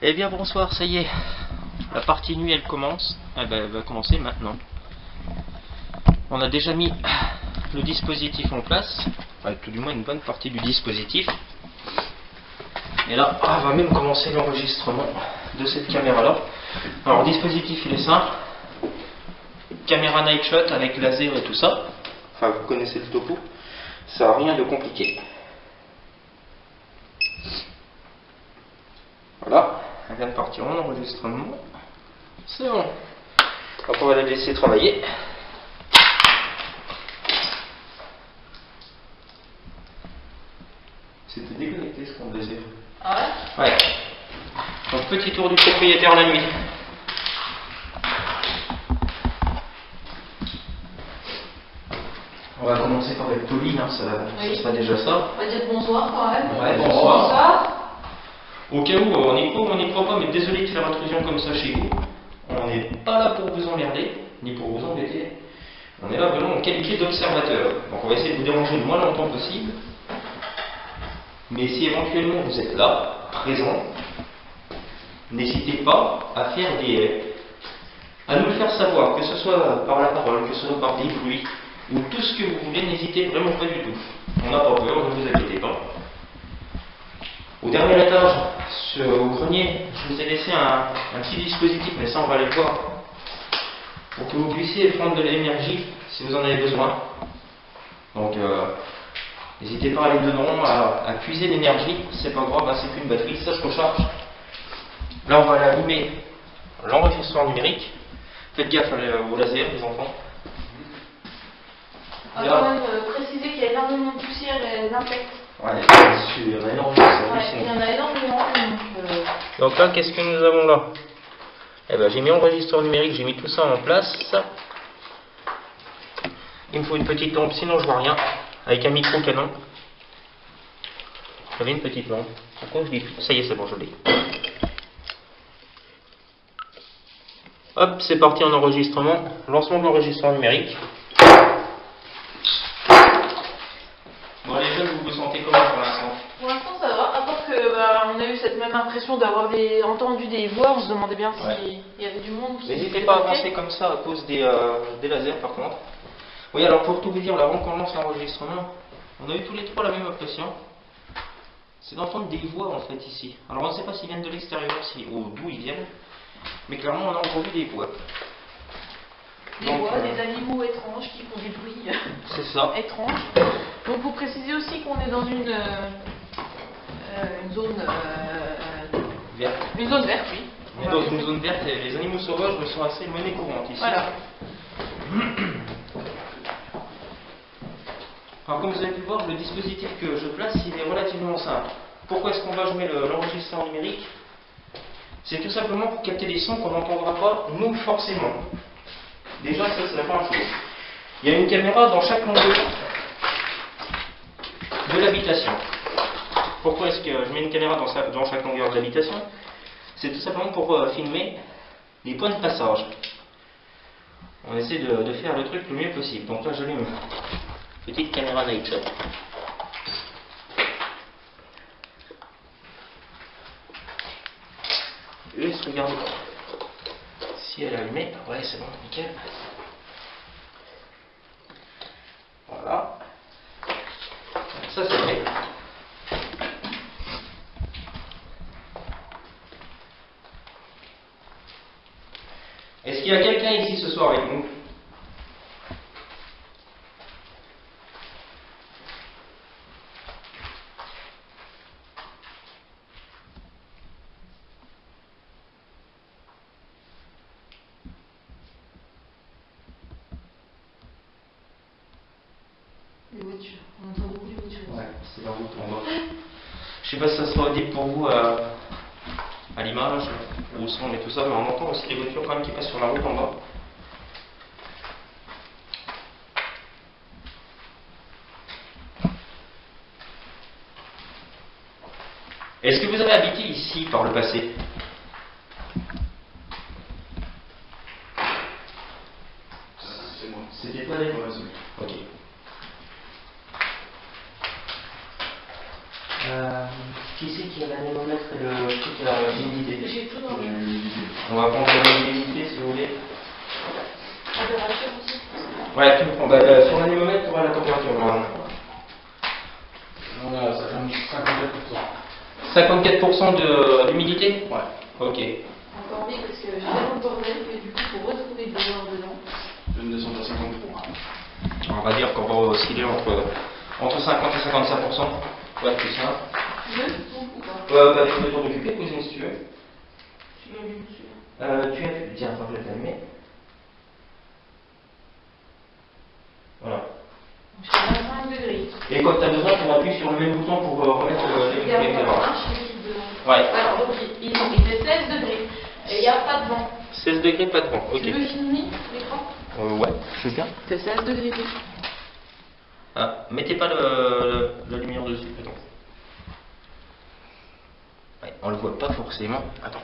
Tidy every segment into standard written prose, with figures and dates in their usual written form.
Eh bien bonsoir, ça y est, la partie nuit elle commence, elle va commencer maintenant. On a déjà mis le dispositif en place, enfin, tout du moins une bonne partie du dispositif. Et là, on va même commencer l'enregistrement de cette caméra là. Alors le dispositif il est simple, caméra night shot avec laser et tout ça, enfin vous connaissez le topo, ça n'a rien de compliqué. Voilà, elle vient de partir en enregistrement. C'est bon. Donc on va la laisser travailler. C'était déconnecté ce qu'on faisait. Ah ouais? Ouais. Donc petit tour du propriétaire la nuit. On va commencer par être poli, hein, ça sera déjà ça. On va dire bonsoir quand même. Ouais, bonsoir. Au cas où, on n'y croit pas, mais désolé de faire intrusion comme ça chez vous. On n'est pas là pour vous emmerder, ni pour vous embêter. On est là vraiment en qualité d'observateur. Donc on va essayer de vous déranger le moins longtemps possible. Mais si éventuellement vous êtes là, présent, n'hésitez pas à faire à nous le faire savoir, que ce soit par la parole, que ce soit par des bruits, ou tout ce que vous voulez, n'hésitez vraiment pas du tout. On n'a pas peur, ne vous inquiétez pas. Au dernier étage, au grenier, je vous ai laissé un petit dispositif, mais ça on va aller voir, pour que vous puissiez prendre de l'énergie si vous en avez besoin. Donc n'hésitez pas à aller dedans, à puiser l'énergie, c'est pas grave, c'est qu'une batterie, ça se recharge. Là on va allumer l'enregistreur numérique. Faites gaffe au laser les enfants. On va quand même préciser qu'il y a énormément de poussière et d'impacts. Ouais, il y en a énormément. Il y en a énormément. Donc là, qu'est-ce que nous avons là? Eh ben, j'ai mis enregistreur numérique, j'ai mis tout ça en place. Il me faut une petite lampe, sinon je vois rien. Avec un micro canon. J'avais une petite lampe. Pourquoi je dis ça y est, c'est bon, je l'ai. Hop, c'est parti en enregistrement. Lancement de l'enregistreur numérique. Bon, les jeunes, vous vous sentez comment pour l'instant? Pour l'instant, ça va. À part que on a eu cette même impression d'avoir entendu des voix, on se demandait bien s'il y avait du monde. N'hésitez pas à avancer comme ça à cause des lasers, par contre. Oui, alors pour tout vous dire, là, avant qu'on lance l'enregistrement, on a eu tous les trois la même impression. C'est d'entendre des voix en fait ici. Alors on ne sait pas s'ils viennent de l'extérieur, ou d'où ils viennent, mais clairement on a entendu des voix. Des voix, des animaux étranges qui font des bruits étranges. Donc pour préciser aussi qu'on est dans une zone verte. Une zone verte, oui. On est dans une zone verte et les animaux sauvages sont assez monnaie courante ici. Voilà. Alors comme vous avez pu voir, le dispositif que je place, il est relativement simple. Pourquoi est-ce qu'on va jouer l'enregistreur numérique? C'est tout simplement pour capter des sons qu'on n'entendra pas, nous, forcément. Déjà, ça c'est la première chose. Il y a une caméra dans chaque longueur de l'habitation. Pourquoi est-ce que je mets une caméra dans chaque longueur de l'habitation? C'est tout simplement pour filmer les points de passage. On essaie de faire le truc le mieux possible. Donc là, j'allume petite caméra night shot. Je laisse regarder si elle est allumée. Ouais, c'est bon, nickel. Voilà. Ça, c'est fait. Est-ce qu'il y a quelqu'un ici ce soir avec nous? Les voitures. On entend beaucoup les voitures. Ouais, c'est la route en bas. Je sais pas si ça sera audible pour vous à l'image, au son et tout ça, mais on entend aussi les voitures quand même qui passent sur la route en bas. Est-ce que vous avez habité ici par le passé? C'est moi. C'était pas avec moi. Ok. Qui c'est qui a l'anémomètre et le truc à l'humidité? J'ai tout dans le. On va prendre l'humidité si vous voulez. Température aussi. Ouais, tu prends. Sur l'anémomètre, tu auras la température normalement. On a 54%. 54% d'humidité? Ouais. Ok. Encore mieux parce que j'ai tellement de bordel que du coup, pour retrouver de l'odeur dedans. Je vais descendre à 53. On va dire qu'on va osciller entre 50 et 55%. Ouais, plus simple. Tu veux ou pas? Bah, tu peux t'en occuper, cousine, si tu veux. Tu l'allumes celui-là. Tu as. Tiens, attends, je vais t'allumer. Voilà. Donc je suis à 25 degrés. Et quand tu as besoin, tu appuies sur le même bouton pour remettre l'éclairage. Ouais. Alors, donc, il fait 16 degrés. Et il n'y a pas de vent. 16 degrés, pas de vent. Ok. Tu veux que je mette l'écran? Ouais, je veux bien. Il fait 16 degrés. Ah, mettez pas la lumière dessus, attends. Ouais, on le voit pas forcément. Attends.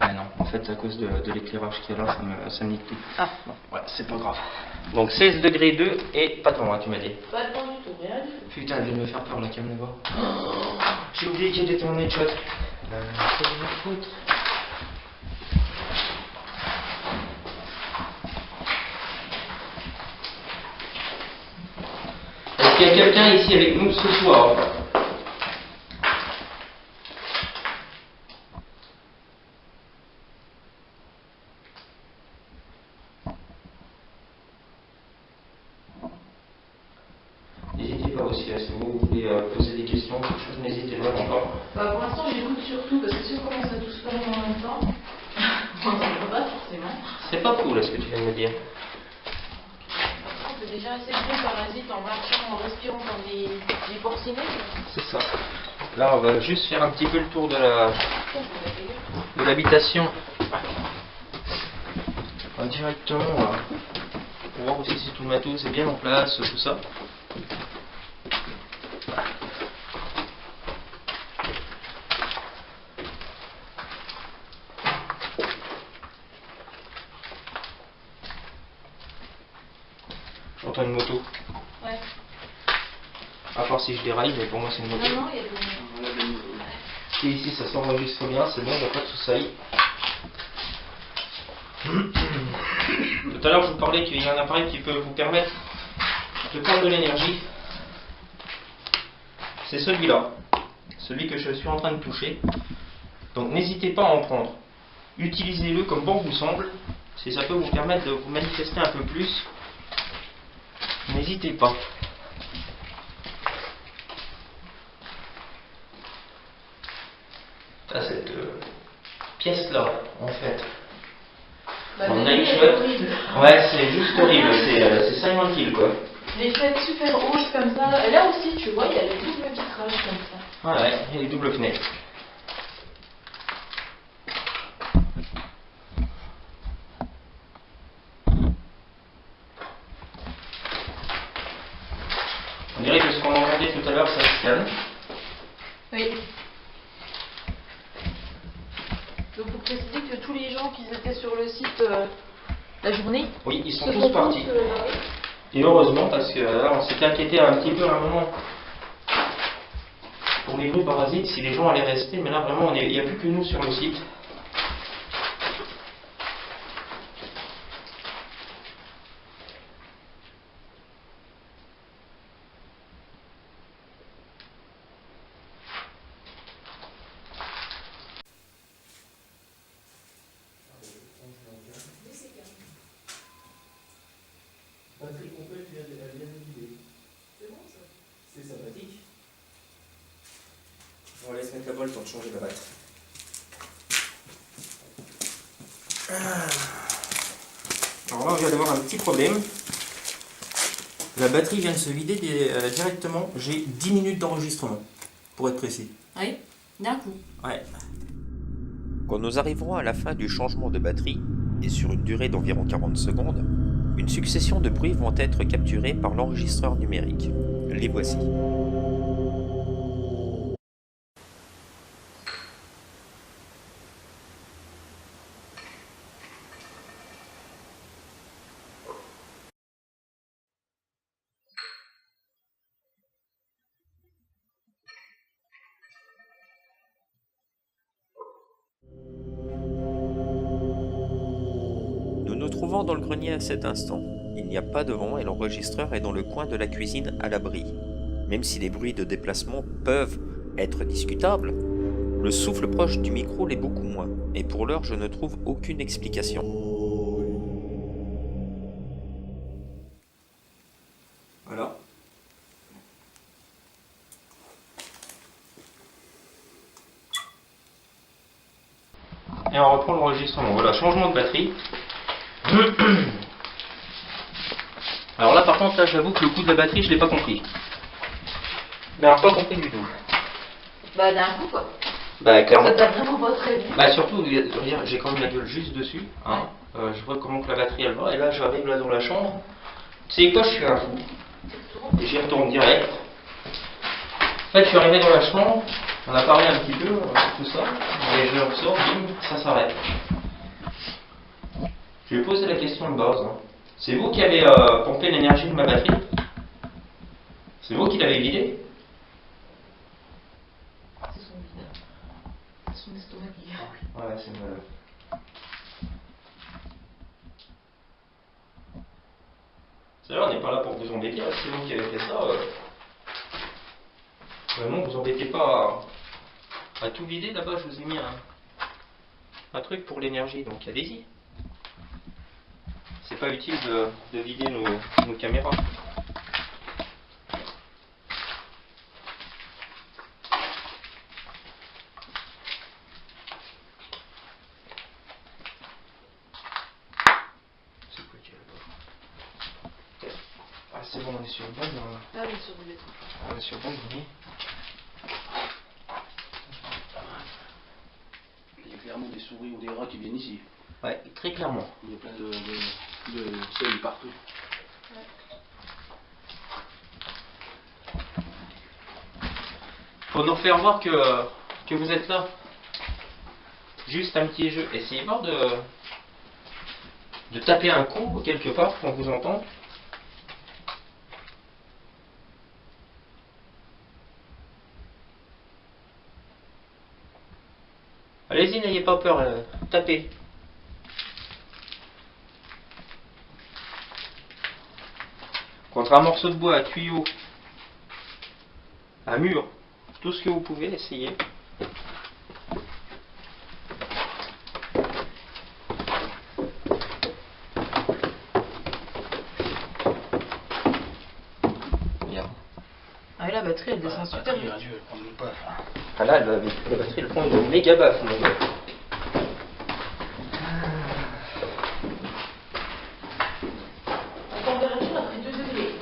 Ah non, en fait, à cause de l'éclairage qu'il y a là, ça me nique tout. Ah. Bon, ouais, c'est pas grave. Donc 16 degrés 2 et pas de vent, hein, tu m'as dit. Pas de vent du tout, rien du tout. Putain, elle vient de me faire peur la cam là-bas. Oh, j'ai oublié qu'il y avait ton headshot. C'est de ma faute. Est-ce qu'il y a quelqu'un ici avec nous ce soir? N'hésitez pas aussi, si vous voulez poser des questions, quelque chose, n'hésitez vraiment pas. Bah, pour l'instant, j'écoute surtout parce que si on commence à tous parler en même temps, on ne va pas forcément. C'est pas fou là ce que tu viens de me dire. Après, on peut déjà essayer de parasites en marchant, en respirant comme des porcinés. C'est ça. Là, on va juste faire un petit peu le tour de l'habitation. Directement, pour voir aussi si tout le matos est bien en place, tout ça. J'entends une moto. Ouais. À part si je déraille, mais pour moi c'est une moto. Non, il y a des. Et ici ça s'enregistre bien, c'est bon, il n'y a pas de soucis. Tout à l'heure je vous parlais qu'il y a un appareil qui peut vous permettre de prendre de l'énergie. C'est celui-là, celui que je suis en train de toucher. Donc n'hésitez pas à en prendre. Utilisez-le comme bon vous semble. Si ça peut vous permettre de vous manifester un peu plus, n'hésitez pas. À cette pièce-là, en fait. Bah, On le a une nez est chouette. horrible. Ouais, c'est juste horrible, c'est Silent Hill quoi. Les fêtes super hautes comme ça. Et là aussi, tu vois, il y a les doubles vitrages comme ça. Ouais, il y a les doubles fenêtres. On dirait que ce qu'on entendait tout à l'heure, ça se calme. Oui. Donc, pour préciser que tous les gens qui étaient sur le site la journée, Oui, ils sont se tous sont partis. barrés. Et heureusement, parce que là, on s'était inquiété un petit peu à un moment pour les bruits parasites, si les gens allaient rester, mais là vraiment, il n'y a plus que nous sur le site. Batterie complète, elle vient de vider. C'est bon ça. C'est sympathique. On laisse mettre la balle pour changer la batterie. Alors là, on vient d'avoir un petit problème. La batterie vient de se vider directement. J'ai 10 minutes d'enregistrement, pour être précis. Oui, d'un coup. Ouais. Quand nous arriverons à la fin du changement de batterie, et sur une durée d'environ 40 secondes, une succession de bruits vont être capturés par l'enregistreur numérique. Les voici. trouvant dans le grenier à cet instant. Il n'y a pas de vent et l'enregistreur est dans le coin de la cuisine à l'abri. Même si les bruits de déplacement peuvent être discutables, le souffle proche du micro l'est beaucoup moins, et pour l'heure je ne trouve aucune explication. Voilà. Et on reprend l'enregistrement. Voilà, changement de batterie. Alors là, par contre, là, j'avoue que le coup de la batterie, je l'ai pas compris. Mais alors, pas compris du tout. Bah, d'un coup, quoi. Bah, clairement. Ça t'a vraiment pas très bien. Bah, surtout, regarde, j'ai quand même la gueule juste dessus. Hein. Je vois comment que la batterie, elle va. Et là, j'arrive là dans la chambre. Tu sais quoi, je suis un fou. Et j'y retourne direct. En fait, je suis arrivé dans la chambre. On a parlé un petit peu, tout ça. Et je ressors, bim, ça s'arrête. Je lui ai posé la question de base. Hein. C'est vous qui avez pompé l'énergie de ma batterie? C'est vous qui l'avez vidée? C'est son vide. C'est son estomac qui est. Ouais, c'est malheureux. C'est-à-dire, on n'est pas là pour vous embêter, hein. C'est vous qui avez fait ça. Vraiment, vous embêtez pas à tout vider. Là-bas, je vous ai mis un truc pour l'énergie, donc allez-y. C'est pas utile de vider nos caméras. C'est quoi qu'il y a là-bas? Ah, c'est bon, on est sur le bon. Ah oui, sur le béton. On est sur le bon, oui. Il y a clairement des souris ou des rats qui viennent ici. Ouais, très clairement. Il y a plein de sel partout. Faut nous faire voir que vous êtes là. Juste un petit jeu. Essayez voir de taper un coup quelque part pour qu'on vous entende. Allez-y, n'ayez pas peur, tapez. Contre un morceau de bois, un tuyau, un mur, tout ce que vous pouvez, essayez. Bien. Ah, et la batterie, elle descend super vite. Ah là, la batterie, elle prend une méga baffe, mon gars. La température a pris 2 degrés.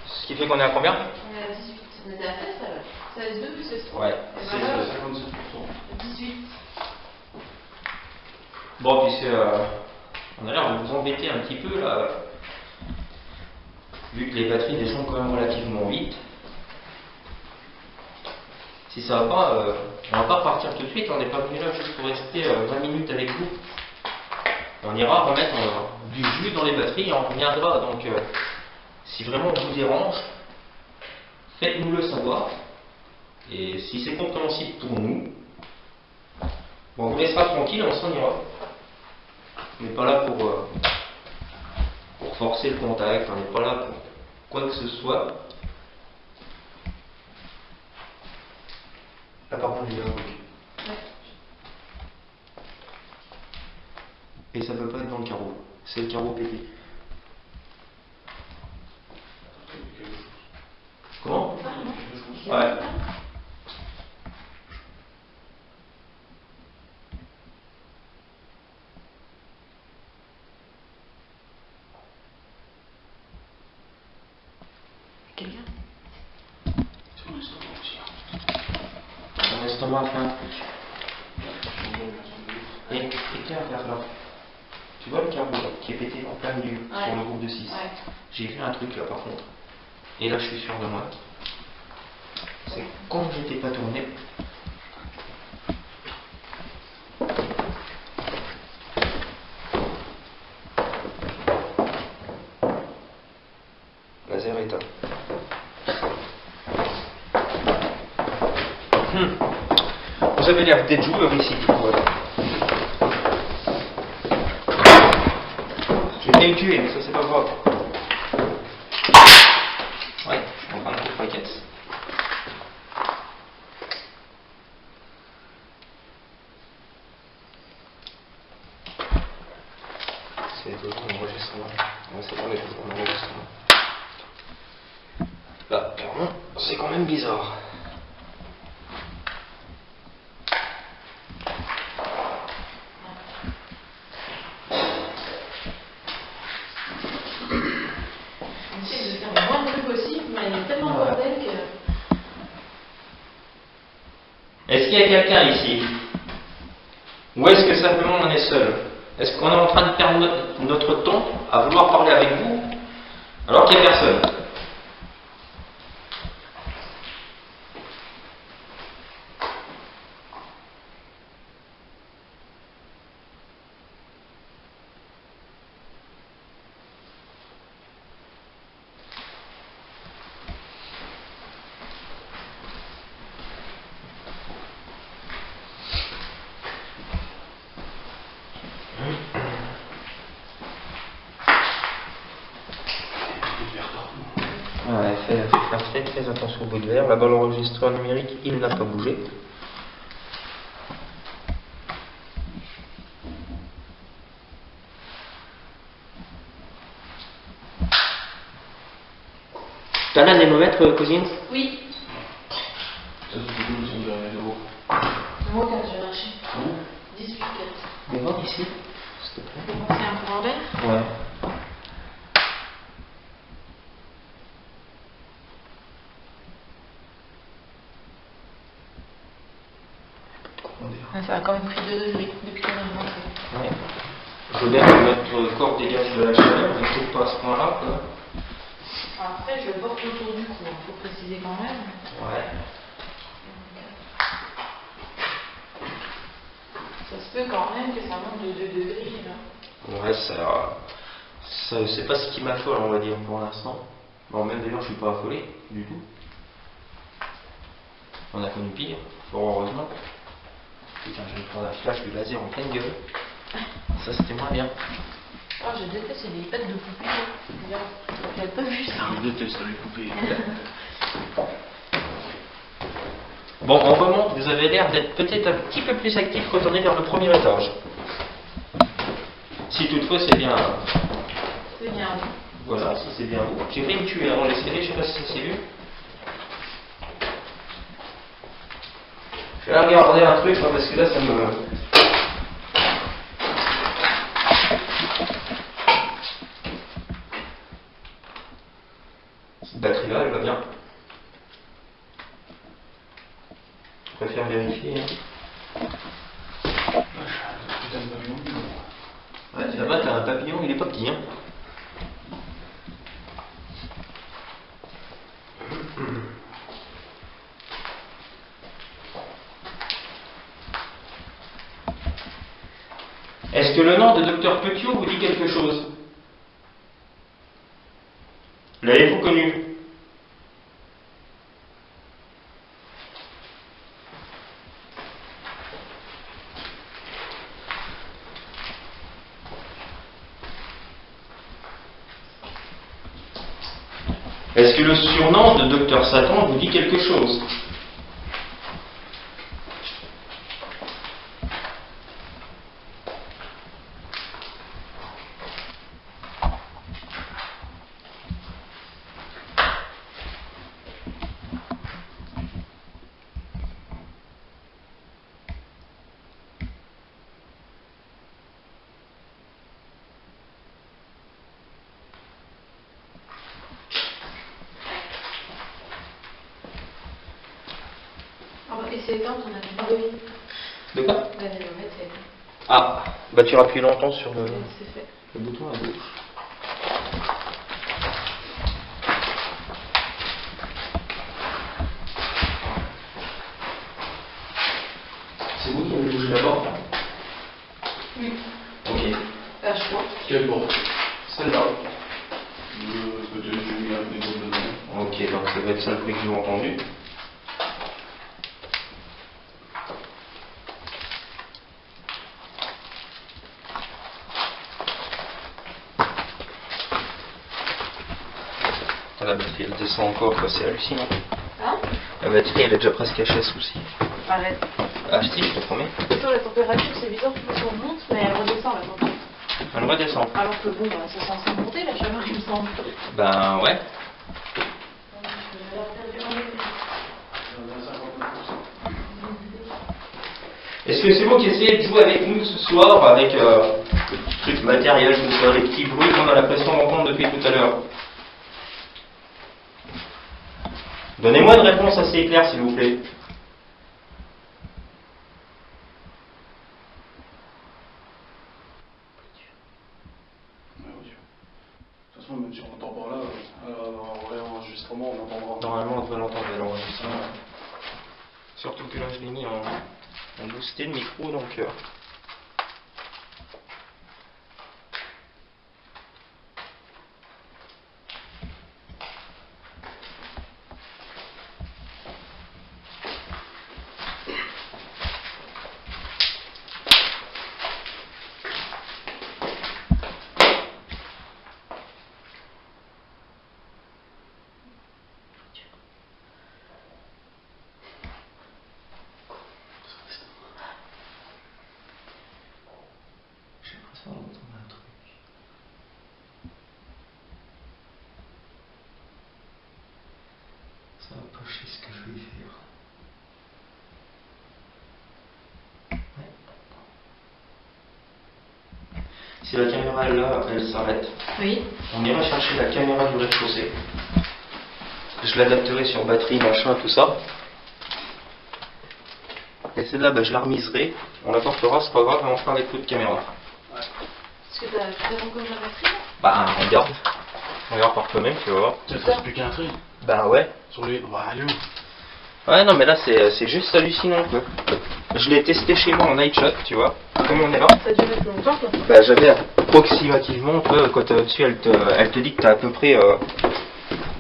Ce qui fait qu'on est à combien? On est à 18. On était à 16 alors. 16,2 plus 16,3. Ouais, c'est 57%. 18. Bon, puisque on a l'air de vous embêter un petit peu là, vu que les batteries descendent quand même relativement vite. Si ça va pas, on va pas repartir tout de suite, on n'est pas venu là juste pour rester 20 minutes avec vous. On ira remettre du jus dans les batteries et on reviendra. Donc, si vraiment on vous dérange, faites-nous le savoir. Et si c'est compréhensible pour nous, bon, on vous laissera tranquille, on s'en ira. On n'est pas là pour forcer le contact, on n'est pas là pour quoi que ce soit. Là par contre, il y a un truc. Et ça ne peut pas être dans le carreau. C'est le carreau pété. Comment? Ouais. Quelqu'un? C'est mon estomac aussi. Ton estomac fait un truc. Et tiens, regarde là. Tu vois le carreau là, qui est pété en plein milieu, sur le groupe de 6. Ouais. J'ai vu un truc là par contre. Et là je suis sûr de moi. C'est quand j'étais pas tourné. Laser éteint. Vous avez l'air d'être joueur ici. Voilà. failli le tuer, mais ça c'est pas grave. Ouais, je comprends un peu fracasse. C'est toujours l'enregistrement. Ouais, c'est pas toujours l'enregistrement. Là, clairement, c'est quand même bizarre. J'essaie de faire le moins de bruit possible, mais il y a tellement de bordel que. Est-ce qu'il y a quelqu'un ici? Ou est-ce que simplement on est seul? Est-ce qu'on est en train de perdre notre temps à vouloir parler avec vous alors qu'il n'y a personne? Ouais, faites très attention au bout de verre. Là-bas, l'enregistreur numérique, il n'a pas bougé. T'as l'anémomètre, cousine? Oui, Ça se fait où, si on dirait de haut? c'est moi quand j'ai marché. 18 4. Viens voir ici, s'il te plaît. C'est un peu bordel. Ouais. Ça a quand même pris 2 degrés depuis qu'on a rentré. Ouais. Je veux bien que notre corps dégage de la chaleur, mais il ne faut pas à ce point-là, quoi. Après, je le porte autour du cou, il faut préciser quand même. Ouais. Ça se peut quand même que ça monte de 2 degrés. Là. Ouais, ça c'est pas ce qui m'affole, on va dire, pour l'instant. Bon, même d'ailleurs, je suis pas affolé, du tout. On a connu pire, fort heureusement. Putain, je vais me prendre un flash de laser en pleine gueule. Ça, c'était moins bien. Oh, je déteste, c'est des pètes de poupées. J'avais pas vu ça. Je déteste les poupées. Bon, on remonte, vous avez l'air d'être peut-être un petit peu plus actif, retournez vers le premier étage. Si toutefois c'est bien. C'est bien. Voilà, ça c'est bien vous. J'ai failli me tuer avant l'escalier, je sais pas si ça s'est vu. Je vais regarder un truc, parce que là ça me. Cette batterie là, elle va bien. Je préfère vérifier. Hein. Putain de papillon. Ouais, là-bas t'as un papillon, il est pas petit. Hein. Est-ce que le nom de Dr Petiot vous dit quelque chose? L'avez-vous connu? Est-ce que le surnom de Dr Satan vous dit quelque chose? Et c'est éteint, on a pas de De quoi? l'anémomètre, c'est éteint. Ah, bah tu appuies longtemps sur C'est fait. le bouton à gauche. C'est vous qui avez bougé la porte? Oui. Ok. Là, je crois. Quelle porte? Celle-là. Peut-être que j'ai mis un des gros dedans. Ok, donc ça va être ça le bruit que j'ai entendu. batterie elle descend encore, quoi, c'est hallucinant. Hein? La batterie elle est déjà presque HS aussi. Arrête. Ah si, je te promets. Sur la température, c'est bizarre parce qu'on monte, mais elle redescend la température. Elle redescend. Alors que bon, bah, c'est censé monter la chaleur, il me semble. Ben ouais. Est-ce que c'est vous qui essayez de jouer avec nous ce soir avec trucs matériels, tout ça, les petits bruits qu'on a l'impression d'entendre depuis tout à l'heure? Donnez-moi une réponse assez claire s'il vous plaît. De toute façon, même si on entend par là, en réenregistrement, on entendra. Normalement on devrait l'entendre à l'enregistrement. Surtout que là je l'ai mis en boosté le micro donc... J'ai l'impression d'entendre un truc. Ça va pas chier ce que je vais y faire. Ouais. Si la caméra est là, elle s'arrête. Oui. On ira chercher la caméra du rez-de-chaussée. Je l'adapterai sur batterie, machin, tout ça. Et celle-là, je la remiserai. On la portera, c'est pas grave, mais on fera avec l'autre caméra. Est-ce que t'as encore la batterie? Bah, regarde. Regarde par toi-même, tu vas voir. Ça fait plus qu'un trait. Bah ouais. Sur les. Allez. Ouais, non, mais là, c'est juste hallucinant, quoi. Je l'ai testé chez moi en night shot, tu vois. Comme on est là. Ça a duré plus longtemps, quoi. Bah, j'avais approximativement, tu vois, quand t'es au-dessus, elle te dit que t'as à peu près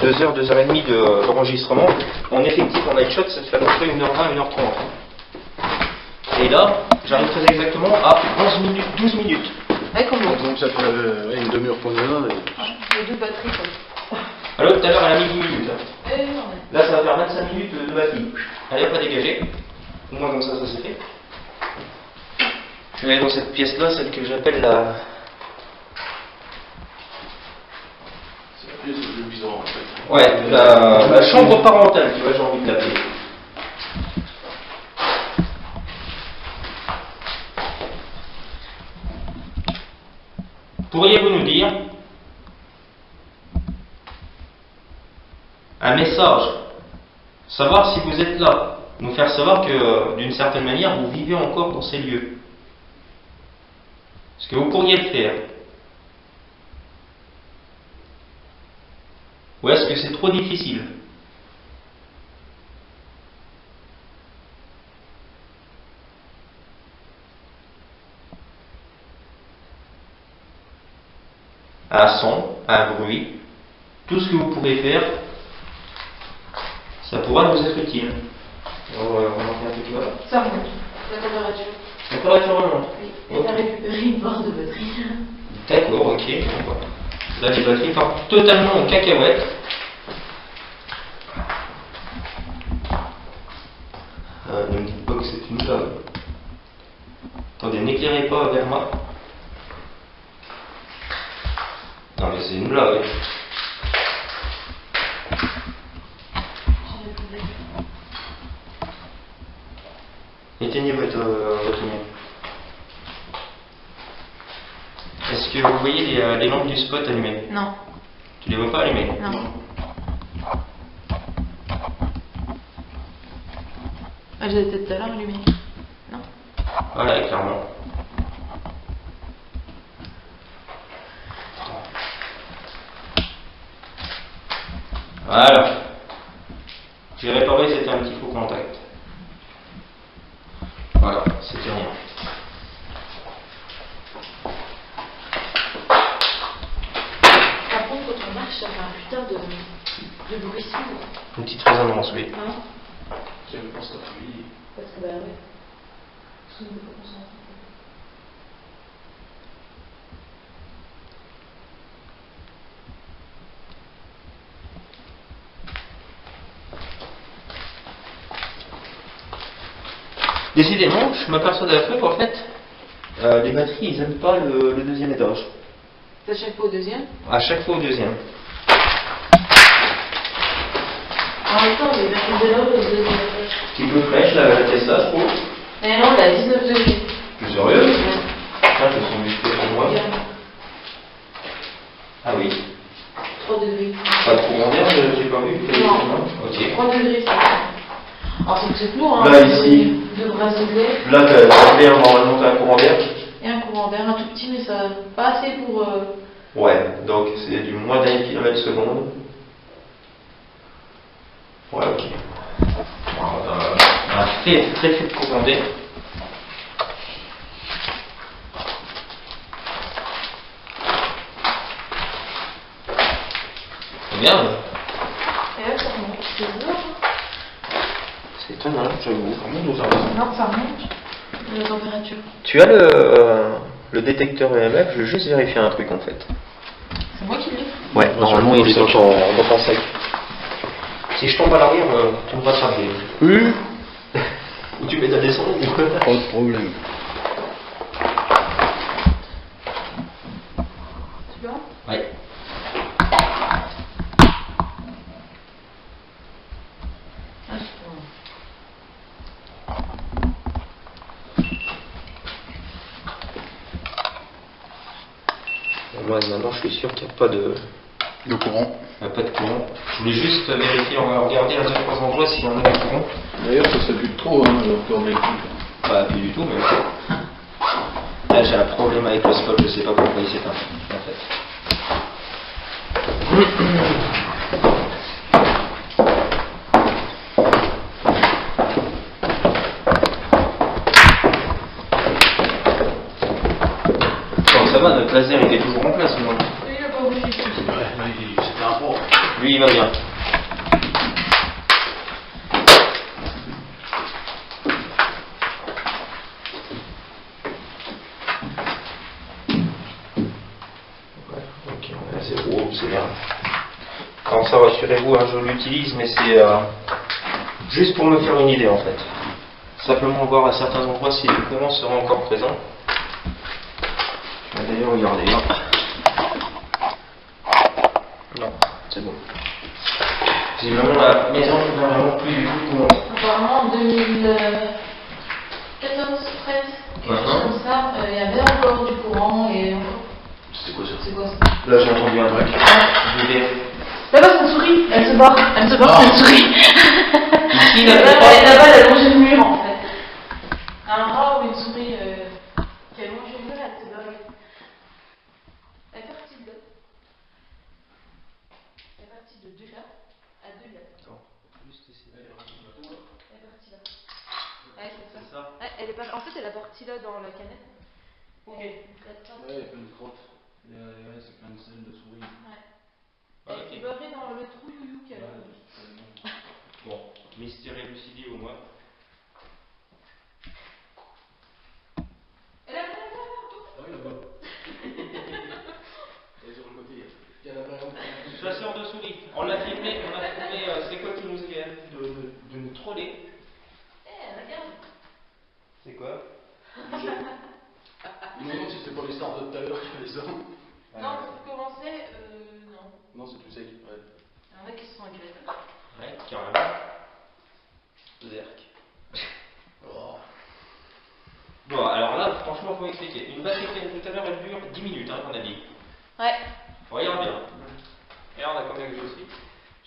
2 heures, 2 heures et demie d'enregistrement. En effectif, en night shot, ça te fait à peu près 1h20, 1h30. Et là, j'arrive très exactement à 11 minutes, 12 minutes. Ouais, comment? Donc ça fait une demi-heure qu'on est là. Les deux batteries, quoi. Alors, tout à l'heure, elle a mis 10 minutes. Non, mais... Là, ça va faire 25 minutes de batterie. Elle n'est pas dégagée. Au moins, comme ça c'est fait. Je vais aller dans cette pièce-là, celle que j'appelle la... C'est la pièce le plus bizarre en fait. Ouais, la chambre parentale, tu vois, j'ai envie de l'appeler. Pourriez-vous nous dire un message, savoir si vous êtes là, nous faire savoir que d'une certaine manière vous vivez encore dans ces lieux? Est-ce que vous pourriez le faire? Ou est-ce que c'est trop difficile? Un son, un bruit, tout ce que vous pouvez faire, ça pourra nous être utile. On en fait un petit peu. Ça remonte, la température. La température remonte. Oui, et t'as récupéré une barre de batterie. D'accord, ok. Bon, voilà. Là, les batteries partent totalement en cacahuète. Ne me dites pas que c'est une blague. Attendez, n'éclairez pas vers moi. Non, mais c'est une blague. Éteignez votre lumière. Est-ce que vous voyez les lampes du spot allumées? Non. Tu les vois pas allumées? Non. Ah, j'ai peut-être tout à l'heure allumé. Non. Voilà, clairement. Voilà. J'ai réparé, c'était un petit faux contact. Voilà, c'était rien. Par contre, quand on marche, ça fait un putain de bruit sourd. Une petite résonance, oui. Hein? Je pense que oui. Parce que, bah ouais. Parce qu'on ne peut pas concentrer. Décidément, je m'aperçois d'un truc, en fait, les batteries, ils n'aiment pas le deuxième étage. C'est à chaque fois au deuxième? À chaque fois au deuxième. En même temps, les batteries de l'eau au deuxième étage. Petit peu fraîche, la Tesla, je trouve. Mais non, elle a 19 degrés. Plus sérieux? Ah, je sens musclé pour moi. Ah oui. 3 degrés. Pas de courant d'air, j'ai pas vu. Non. Ok. 3 degrés, ça. Alors c'est que c'est lourd, hein. Là, ici. 2 bracelets. Là, t'as l'air, normalement, t'as un courant d'air. Et un courant d'air, un tout petit, mais ça pas assez pour. Ouais, donc c'est du moins d'un kilomètre seconde. Ouais, ok. Un très faible courant d'air. Regarde. Et là, ça remonte. C'est lourd. C'est étonnant, j'avoue. Non, ça remonte. La température. Tu as le détecteur EMF, je veux juste vérifier un truc en fait. C'est moi qui l'ai. Ouais, normalement il est dans ton sac. Si je tombe à l'arrière, tu me rattrapes. Oui. Ou tu mets ta descente. Pas de problème. Tu vois? Ouais. Moi maintenant je suis sûr qu'il n'y a pas de courant. Pas de courant. Je voulais juste vérifier, on va regarder à 2-3 endroits s'il y en a du courant. D'ailleurs, ça s'appuie trop, hein, le corps électrique. Pas plus du tout, mais là j'ai un problème avec le spot, je sais pas pourquoi il s'éteint en fait. Bon, ça va, notre laser il est toujours en place maintenant. Oui, il a pas bougé. Ouais, là, c'était un pro. Lui il va bien. Ok, on est à 0, c'est bien. Alors ça, rassurez-vous, hein, je l'utilise, mais c'est juste pour me faire une idée en fait. Simplement voir à certains endroits si le courant sera encore présent. D'ailleurs, regardez là. Non, c'est bon. Visiblement, la maison n'a vraiment plus du tout de courant. Apparemment, en 2014, 13, quelque chose comme ça, il y avait encore du courant et. C'est quoi ça? C'est quoi ça? Là, j'ai entendu un truc. Je vais... Là-bas, c'est une souris, elle se barre, c'est une souris. Ici, Là-bas, elle a longé le mur en fait. Un rat ou une souris qui a longé le mur, elle s'est barrée. Elle est partie de là. Elle est partie de 2 là à 2 là. Attends, juste essayer. Elle est partie là. Ouais, c'est C'est ça. ça? Ouais, elle est en fait, elle est partie là dans la canette. Ok. Ouais, il y a plein de crottes. C'est plein de selles de souris. Ouais. Ah, Elle ok. est barrée dans le trou youyou qu'elle a. Bon, mystère élucidé au moins. Elle a Ah oui, là-bas. Et sur le côté, il y en a plein. Chasseur de souris. On a filmé, c'est quoi qui nous vient de nous troller? regarde. C'est quoi? Ils me demandent si c'est pas les stars de tout à l'heure qui fait les hommes. Non, pour commencer, non. Non, c'est plus sec. Ouais. Il y en a qui se sont agressés. Ouais, carrément. Zerk. Oh. Bon, alors là, franchement, faut expliquer. Une batterie pleine tout à l'heure, elle dure 10 minutes, hein, qu'on a dit. Ouais. Regarde bien. Et là, on a combien que je suis?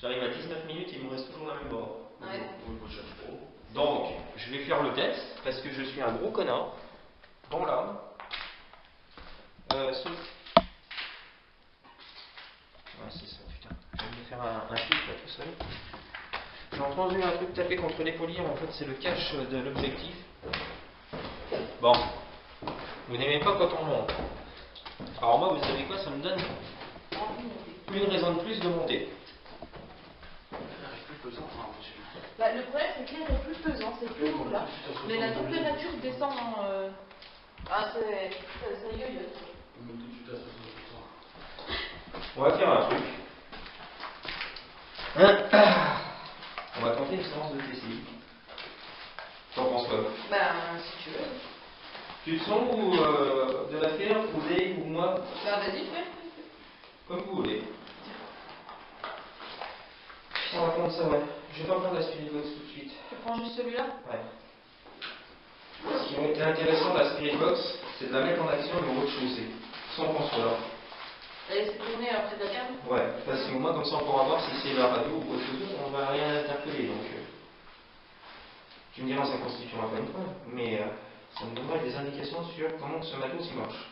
J'arrive à 19 minutes, il me reste toujours la même barre. Ouais. Donc, je vais faire le test, parce que je suis un gros connard. Dans l'âme. Ouais, c'est ça, putain. Je viens de faire un clip là tout seul. J'ai entendu un truc taper contre les poliers, en fait c'est le cache de l'objectif. Bon. Vous n'aimez pas quand on monte. Alors moi, vous savez quoi, ça me donne une raison de plus de monter. Bah, le problème, c'est que l'air est plus pesant, c'est plus lourd là. Mais la température descend. Ah, ça yoyote. On va faire un truc. On va tenter une séance de TCI. T'en penses quoi? Bah, si tu veux. Tu te sens ou de la faire, ou Dave, ou moi? Bah, vas-y, fais. Comme vous voulez. On va prendre ça, ouais. Je vais pas prendre la Spirit Box tout de suite. Tu prends juste celui-là? Ouais. Ce qui aurait été intéressant de la Spirit Box, c'est de la mettre en action au rez-de-chaussée, sans consoler. Et laisser tourner après de la cave? Ouais, parce qu'au moins comme ça on pourra voir si c'est la radio ou autre chose, on va rien interpeller. Donc, tu me diras, ça constituera pas une preuve, mais ça me donnera des indications sur comment ce matos il marche.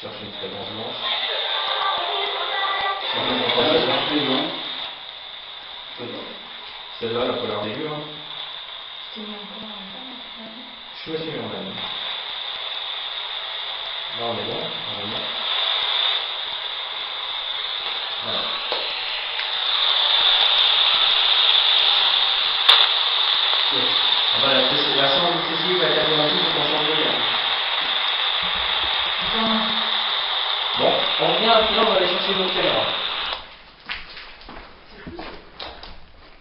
Cherche une fréquence blanche. Celle-là, elle a pas l'air dégueu. Hein. Je me suis mis en même. Là, on est bon. Voilà. Ah bah, la sonde de Cécile va être alternative pour changer. Bon, on revient après, on va aller chercher notre caméra.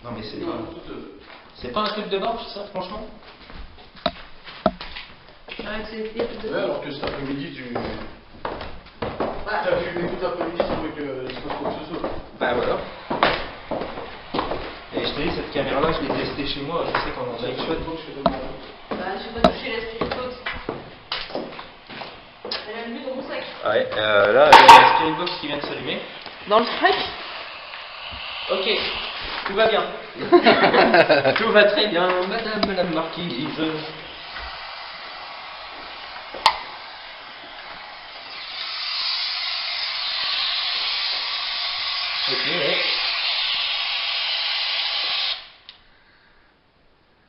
Non mais c'est pas un truc de barge ça, franchement? Arrête, c'est des trucs de Ouais, alors que cet après-midi, tu. Bah, T'as fumé tout l'après-midi sans que c'est pas quoi que ce soit. Bah voilà. Et je te dis, cette caméra-là, je l'ai testée chez moi, je sais qu'on en a une chouette. bah, j'ai pas touché la Spirit Box. Elle a mis dans mon sac. Ouais, là, il y a la Spirit Box qui vient de s'allumer. Dans le sac? Ok, tout va bien. Tout va très bien, madame la marquise. Ok, ouais.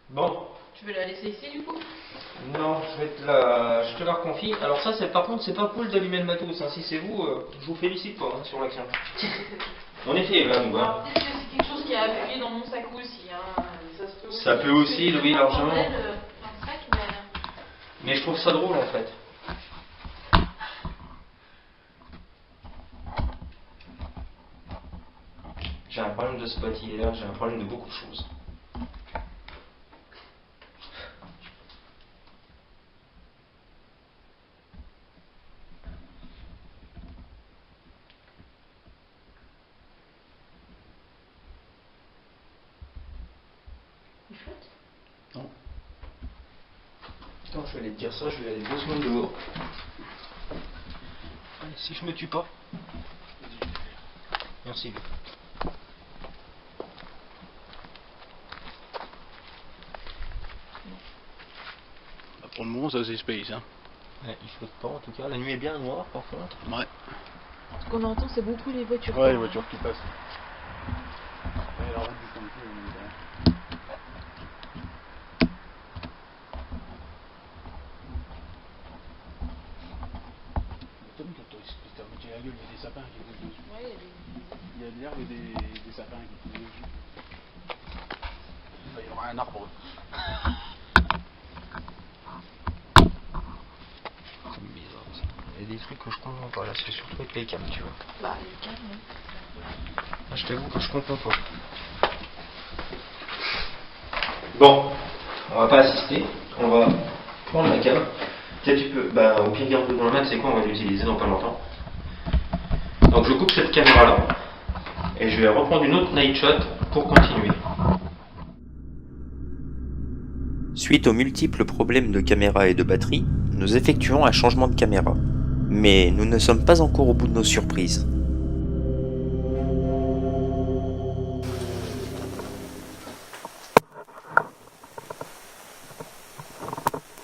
Bon. Tu veux la laisser ici du coup? Non, je te la reconfie. Alors ça, par contre, c'est pas cool d'allumer le matos. Hein. Si c'est vous, je vous félicite pas hein, sur l'action. En effet, là, nous. Hein. Alors peut-être que c'est quelque chose qui a appuyé dans mon sac aussi. Hein. Ça peut aussi, oui, largement. Dans le sac, Mais je trouve ça drôle en fait. J'ai un problème de spot hier, j'ai un problème de beaucoup de choses. Il flotte? Non. Putain, je vais aller te dire ça, je vais aller 2 secondes dehors. Allez, si je me tue pas. Merci. Pour le moment, ça c'est space. Hein. Ouais, il flotte pas en tout cas. La nuit est bien noire par contre. Ouais. Ce qu'on entend, c'est beaucoup les voitures. Ouais, les voitures qui passent. Ouais, la route du point de vue, on est dedans. T'as vu quand t'as moitié la gueule, il y a des sapins qui poussent dessus. Ouais, Il y a de l'herbe et des sapins qui poussent dessus. Il y aura un arbre. C'est bizarre ça. Il y a des trucs que je comprends pas là, c'est surtout avec les câbles, tu vois. bah, les câbles, oui. Ah, je t'avoue que je comprends pas. Bon, on va pas assister, on va prendre la cam. Tiens, tu peux, bah au pire garde dans le mat, c'est quoi, on va l'utiliser dans pas longtemps. Donc je coupe cette caméra là, et je vais reprendre une autre night shot pour continuer. Suite aux multiples problèmes de caméra et de batterie, nous effectuons un changement de caméra. Mais nous ne sommes pas encore au bout de nos surprises.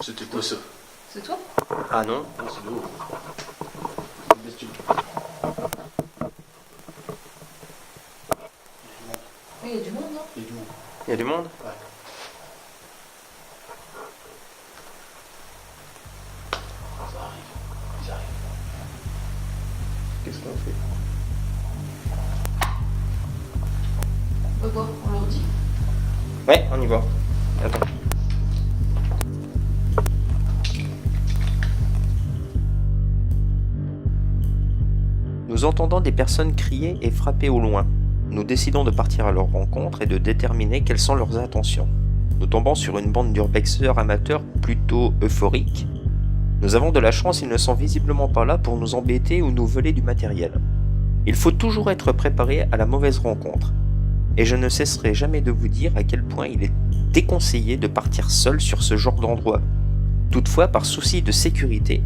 C'était quoi ça? C'est toi? Ah non. Ah, c'est l'eau. Bestiole. Oui, il y a du monde, non? Il y a du monde. Il y a du monde? Ouais. Ça arrive. Ils arrivent. Qu'est-ce qu'on fait? On va voir, on leur dit. Ouais, on y va. Attends. Nous entendons des personnes crier et frapper au loin. Nous décidons de partir à leur rencontre et de déterminer quelles sont leurs intentions. Nous tombons sur une bande d'urbexeurs amateurs plutôt euphoriques. Nous avons de la chance, ils ne sont visiblement pas là pour nous embêter ou nous voler du matériel. Il faut toujours être préparé à la mauvaise rencontre. Et je ne cesserai jamais de vous dire à quel point il est déconseillé de partir seul sur ce genre d'endroit. Toutefois, par souci de sécurité,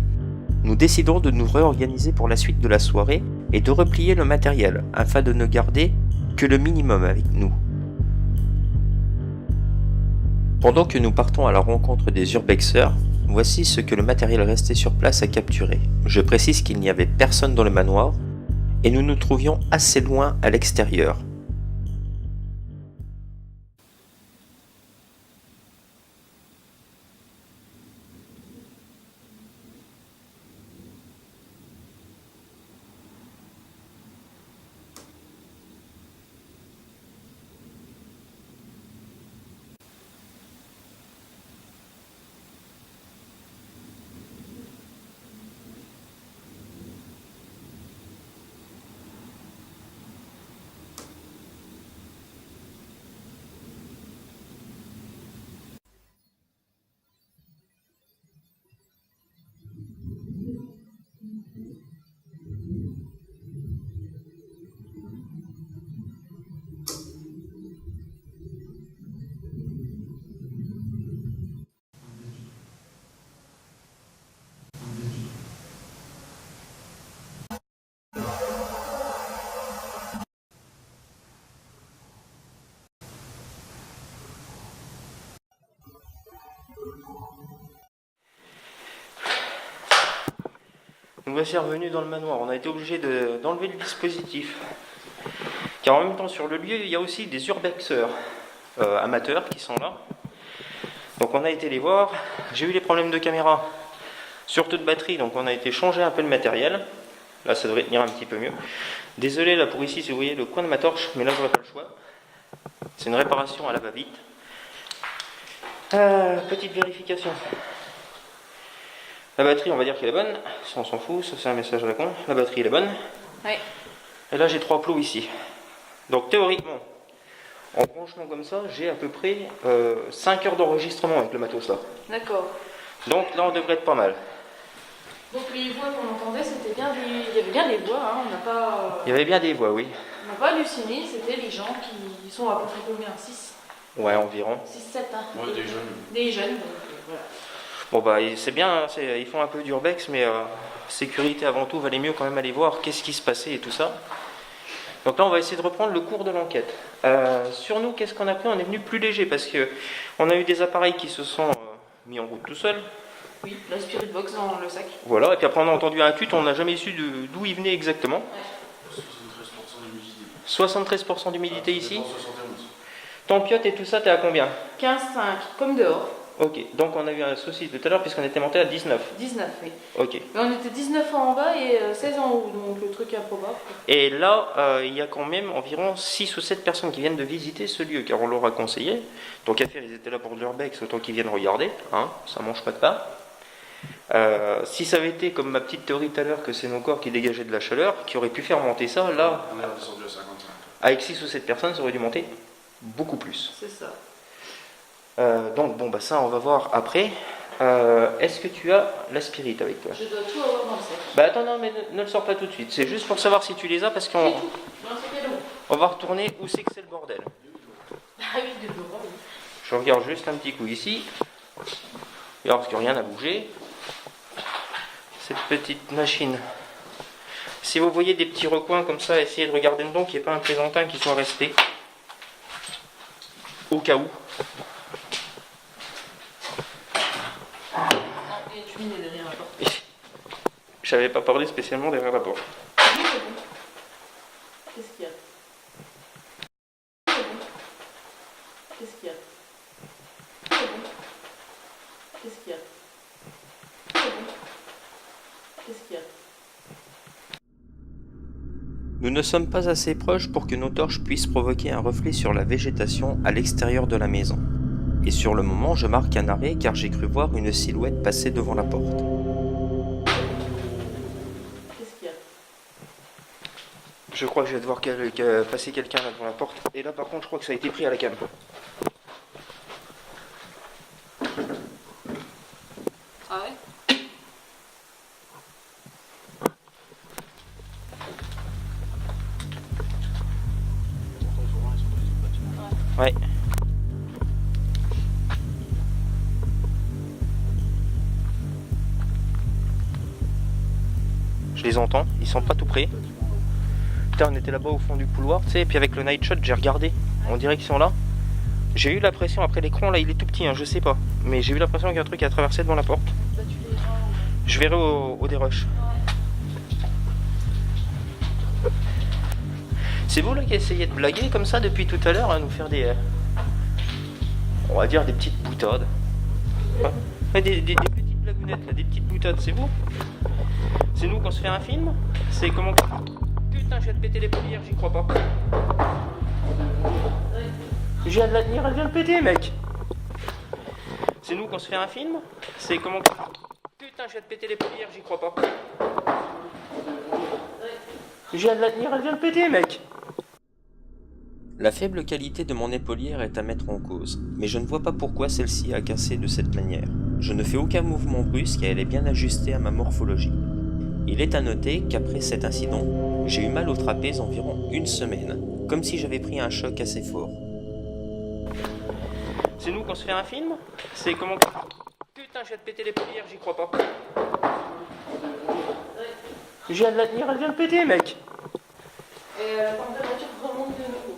nous décidons de nous réorganiser pour la suite de la soirée et de replier le matériel, afin de ne garder que le minimum avec nous. Pendant que nous partons à la rencontre des urbexeurs, voici ce que le matériel resté sur place a capturé. Je précise qu'il n'y avait personne dans le manoir, et nous nous trouvions assez loin à l'extérieur. Nous voici revenus dans le manoir. On a été obligé d'enlever le dispositif. Car en même temps, sur le lieu, il y a aussi des urbexeurs amateurs qui sont là. Donc on a été les voir. J'ai eu les problèmes de caméra, surtout de batterie, donc on a été changer un peu le matériel. Là, ça devrait tenir un petit peu mieux. Désolé là pour ici si vous voyez le coin de ma torche, mais là, j'aurais pas le choix. C'est une réparation à la va-vite. Petite vérification. La batterie, on va dire qu'elle est bonne. Ça, on s'en fout, ça c'est un message à la con. La batterie, elle est bonne. Oui. Et là, j'ai 3 plots ici. Donc théoriquement, en branchement comme ça, j'ai à peu près 5 heures d'enregistrement avec le matos là. D'accord. Donc là, on devrait être pas mal. Donc les voix qu'on entendait, c'était bien il y avait bien des voix, hein. On n'a pas... Il y avait bien des voix, oui. On n'a pas halluciné, c'était les gens qui sont à peu près combien 6 Ouais, environ. 6-7, hein. Ouais, des jeunes. Des jeunes, donc voilà. Bon bah c'est bien, hein, ils font un peu d'urbex, mais sécurité avant tout, valait mieux quand même aller voir qu'est-ce qui se passait et tout ça. Donc là on va essayer de reprendre le cours de l'enquête. Sur nous, qu'est-ce qu'on a pris? On est venu plus léger parce que on a eu des appareils qui se sont mis en route tout seuls. Oui, la Spirit Box dans le sac. Voilà, et puis après on a entendu un tut, on n'a jamais su d'où il venait exactement. 73% d'humidité ici. 71. Ton piote et tout ça, t'es à combien? 15-5, comme dehors. Ok, donc on a eu un souci tout à l'heure puisqu'on était monté à 19. 19, oui. Ok. Mais on était 19 en bas et 16 en haut, donc le truc improbable. Et là, il y a quand même environ 6 ou 7 personnes qui viennent de visiter ce lieu, car on leur a conseillé. Donc à faire, ils étaient là pour de l'urbex, autant qu'ils viennent regarder, hein, ça mange pas de pain. Si ça avait été comme ma petite théorie tout à l'heure, que c'est nos corps qui dégageaient de la chaleur, qui aurait pu faire monter ça, là, On est redescendu à 55. avec 6 ou 7 personnes, ça aurait dû monter beaucoup plus. C'est ça. Donc bon, bah ça on va voir après. Est-ce que tu as la spirit avec toi? Je dois tout avoir dans le sac. Bah attends, non, mais ne le sors pas tout de suite. C'est juste pour savoir si tu les as, parce qu'on C'est tout. Non, c'était long. on va retourner où c'est que c'est le bordel. Ah oui, de devant, oui. Je regarde juste un petit coup ici. Et alors, parce que rien n'a bougé. Cette petite machine. Si vous voyez des petits recoins comme ça, essayez de regarder dedans qu'il n'y ait pas un plaisantin qui soit resté. Au cas où. Non, et tu mets derrière la porte. J'avais pas parlé spécialement derrière la porte. Oui, c'est bon. Qu'est-ce qu'il y a? C'est bon. Qu'est-ce qu'il y a? C'est bon. Qu'est-ce qu'il y a? C'est bon. Qu'est-ce qu'il y a? Nous ne sommes pas assez proches pour que nos torches puissent provoquer un reflet sur la végétation à l'extérieur de la maison. et sur le moment je marque un arrêt car j'ai cru voir une silhouette passer devant la porte. Qu'est-ce qu'il y a? Je crois que je vais devoir passer quelqu'un là devant la porte, et là par contre je crois que ça a été pris à la cam. Ah ouais? Ouais. Je les entends, ils sont pas tout près. Putain, on était là-bas au fond du couloir, tu sais, et puis avec le night shot, j'ai regardé. On dirait qu'ils sont là. J'ai eu l'impression, après l'écran, là, il est tout petit, hein, je sais pas. Mais j'ai eu l'impression qu'il y a un truc qui a traversé devant la porte. Bah tu les rends. Je verrai au dérush. C'est vous là qui essayez de blaguer comme ça depuis tout à l'heure, à nous faire des... on va dire des petites boutades. Ouais, des petites blagounettes là, des petites boutades, c'est vous? C'est nous qu'on se fait un film? C'est comment... Putain, je viens de péter les paupières, j'y crois pas. Je viens de la tenir, elle vient de péter, mec. C'est nous qu'on se fait un film? C'est comment... Putain, je viens de péter les paupières, j'y crois pas. Je viens de la tenir, elle vient de péter, mec. La faible qualité de mon épaulière est à mettre en cause, mais je ne vois pas pourquoi celle-ci a cassé de cette manière. Je ne fais aucun mouvement brusque et elle est bien ajustée à ma morphologie. Il est à noter qu'après cet incident, j'ai eu mal au trapèze environ une semaine, comme si j'avais pris un choc assez fort. C'est nous qu'on se fait un film? C'est comment... Putain, je viens de péter les paupières, j'y crois pas. Je viens de la tenir, elle vient de péter, mec. Et la température remonte de nouveau.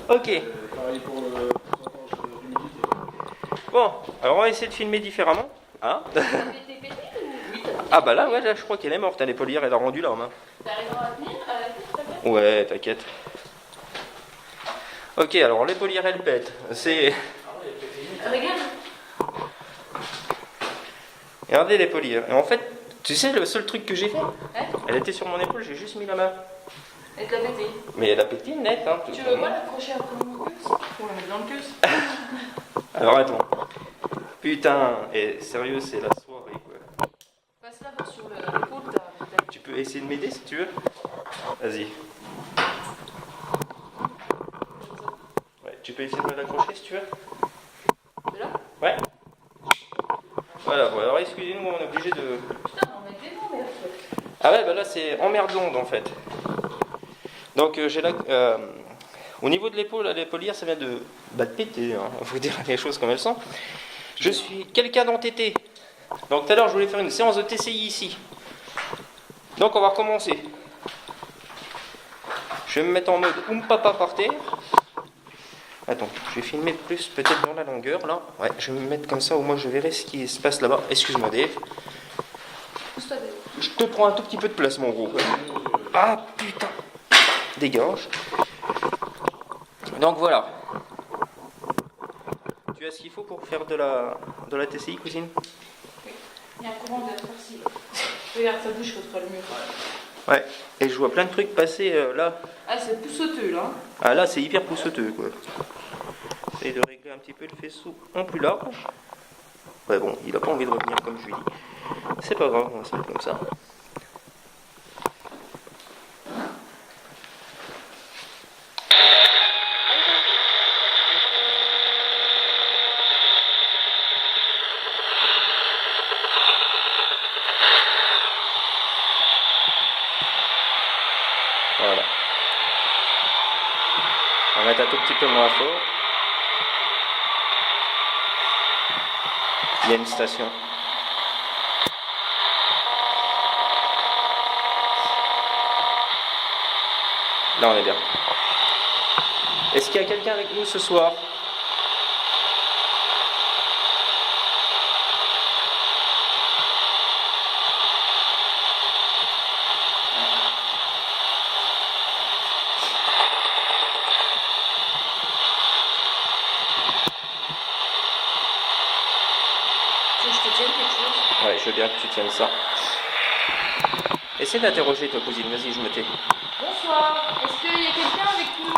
Ok. Pareil pour le pourcentage d'humidité. Bon, alors on va essayer de filmer différemment. Hein? Pété ou... Oui, Ah bah là, ouais, là, je crois qu'elle est morte, hein, l'épaulière, elle a rendu l'âme. Hein. t'arriveras à tenir? T'inquiète? Ouais, t'inquiète. Ok, alors l'épaulière, elle pète. C'est... Regarde. Regardez l'épaulière. Et en fait, tu sais, le seul truc que j'ai fait, Ouais. elle était sur mon épaule, j'ai juste mis la main. Elle te l'a pété. Mais elle a pété net, hein. Tu veux pas l'accrocher après mon queue? Pour la mettre dans le queue? Alors attends. Putain, et sérieux, c'est la soirée, quoi. Passe là sur l'épaule, t'as... Tu peux essayer de m'aider si tu veux? Vas-y. Ouais, tu peux essayer de me l'accrocher si tu veux? De là? Ouais. Voilà, bon, alors excusez-nous, on est obligé de... Putain, on est des noms, mais... Ah ouais, bah là c'est emmerdonde en fait. Donc j'ai là... au niveau de l'épaule, l'épaulière, ça vient de péter, hein. Faut dire les choses comme elles sont. Je suis quelqu'un d'entêté. Donc tout à l'heure, je voulais faire une séance de TCI ici. Donc on va recommencer. Je vais me mettre en mode papa par terre. Attends, je vais filmer plus peut-être dans la longueur là. Ouais, je vais me mettre comme ça, au moins je verrai ce qui se passe là-bas. Excuse-moi Dave. Pousse-toi, Dave. Je te prends un tout petit peu de place mon gros. Ah putain. Dégage. Donc voilà. Tu as ce qu'il faut pour faire de la TCI, cousine? Il y a un courant d'air farci. Regarde, ça bouge contre le mur. Ouais. Et je vois plein de trucs passer là. Ah, c'est poussoteux là. Ah là, c'est hyper poussoteux quoi. Essaye de régler un petit peu le faisceau en plus large. Ouais bon, il a pas envie de revenir comme je lui dis. C'est pas grave, on va se mettre comme ça. Voilà. On va mettre un tout petit peu moins fort. Il y a une station. Là on est bien. Est-ce qu'il y a quelqu'un avec nous ce soir? Tu veux que je te tienne quelque chose? Ouais, je veux bien que tu tiennes ça. Essaie d'interroger ta cousine, vas-y, je me tais. Bonsoir. Est-ce qu'il y a quelqu'un avec nous?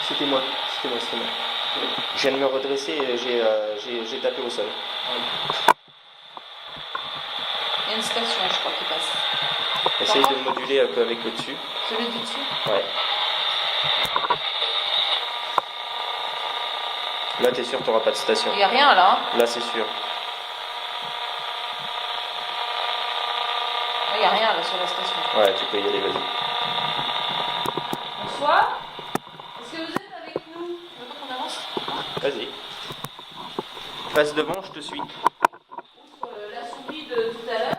C'était moi. Je viens de me redresser et j'ai tapé au sol. Il y a une station, je crois, qui passe. Essaye de moduler un peu avec le dessus. Celui du dessus? Ouais. Là, t'es sûr que t'auras pas de station. Il n'y a rien là. Là, c'est sûr. Il n'y a rien là sur la station. Ouais, tu peux y aller, vas-y. Bonsoir. Est-ce que vous êtes avec nous? Vous voulez qu'on avance? Vas-y. Passe devant, je te suis. Outre la souris de tout à l'heure.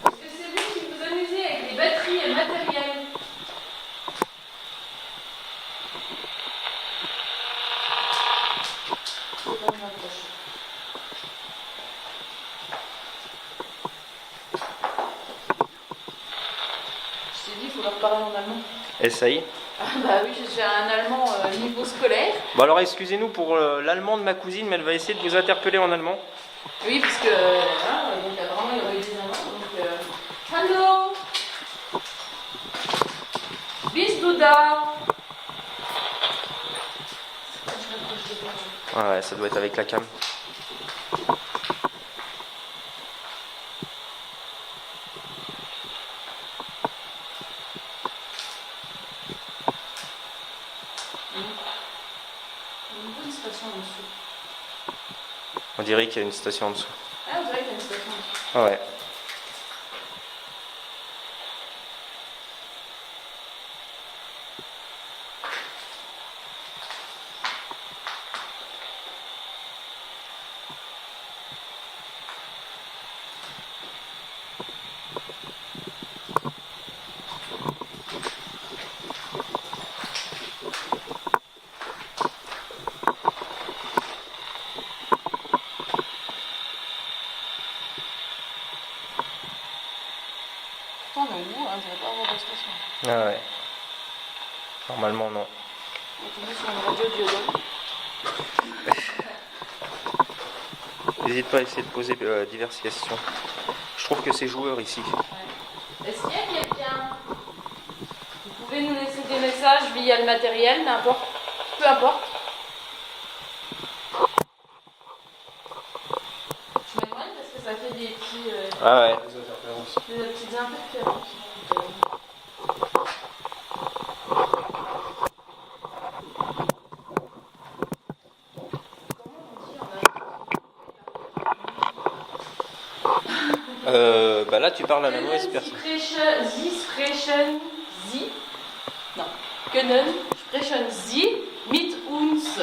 Est-ce que c'est vous qui vous amusez avec les batteries et le matériel? Je t'ai dit, il faut leur parler en allemand. Essaye. Ah bah oui, j'ai un allemand niveau scolaire. Bon alors, excusez-nous pour l'allemand de ma cousine, mais elle va essayer de vous interpeller en allemand. Oui, parce que voilà, donc apparemment il y aurait eu des Allemands. Donc, Hallo! Bist du da? Ouais, ça doit être avec la cam. Une station en dessous. On dirait qu'il y a une station en dessous. Ah, on dirait qu'il y a une station en dessous. Ah ouais. Pourtant, on est où, hein, je ne vais pas avoir de station. Ah ouais. Normalement, non. On est tombé sur une radio diodone. N'hésite pas à essayer de poser diverses questions. Je trouve que c'est joueur ici. Ouais. Est-ce qu'il y a quelqu'un? Vous pouvez nous laisser des messages via le matériel, n'importe. Peu importe. Je m'éloigne parce que ça fait des petits. Ah ouais. Les interférences. Des petites interférences. Bah là, tu parles à la mauvaise personne. Sie sprechen Sie. Non. Können sprechen Sie mit uns.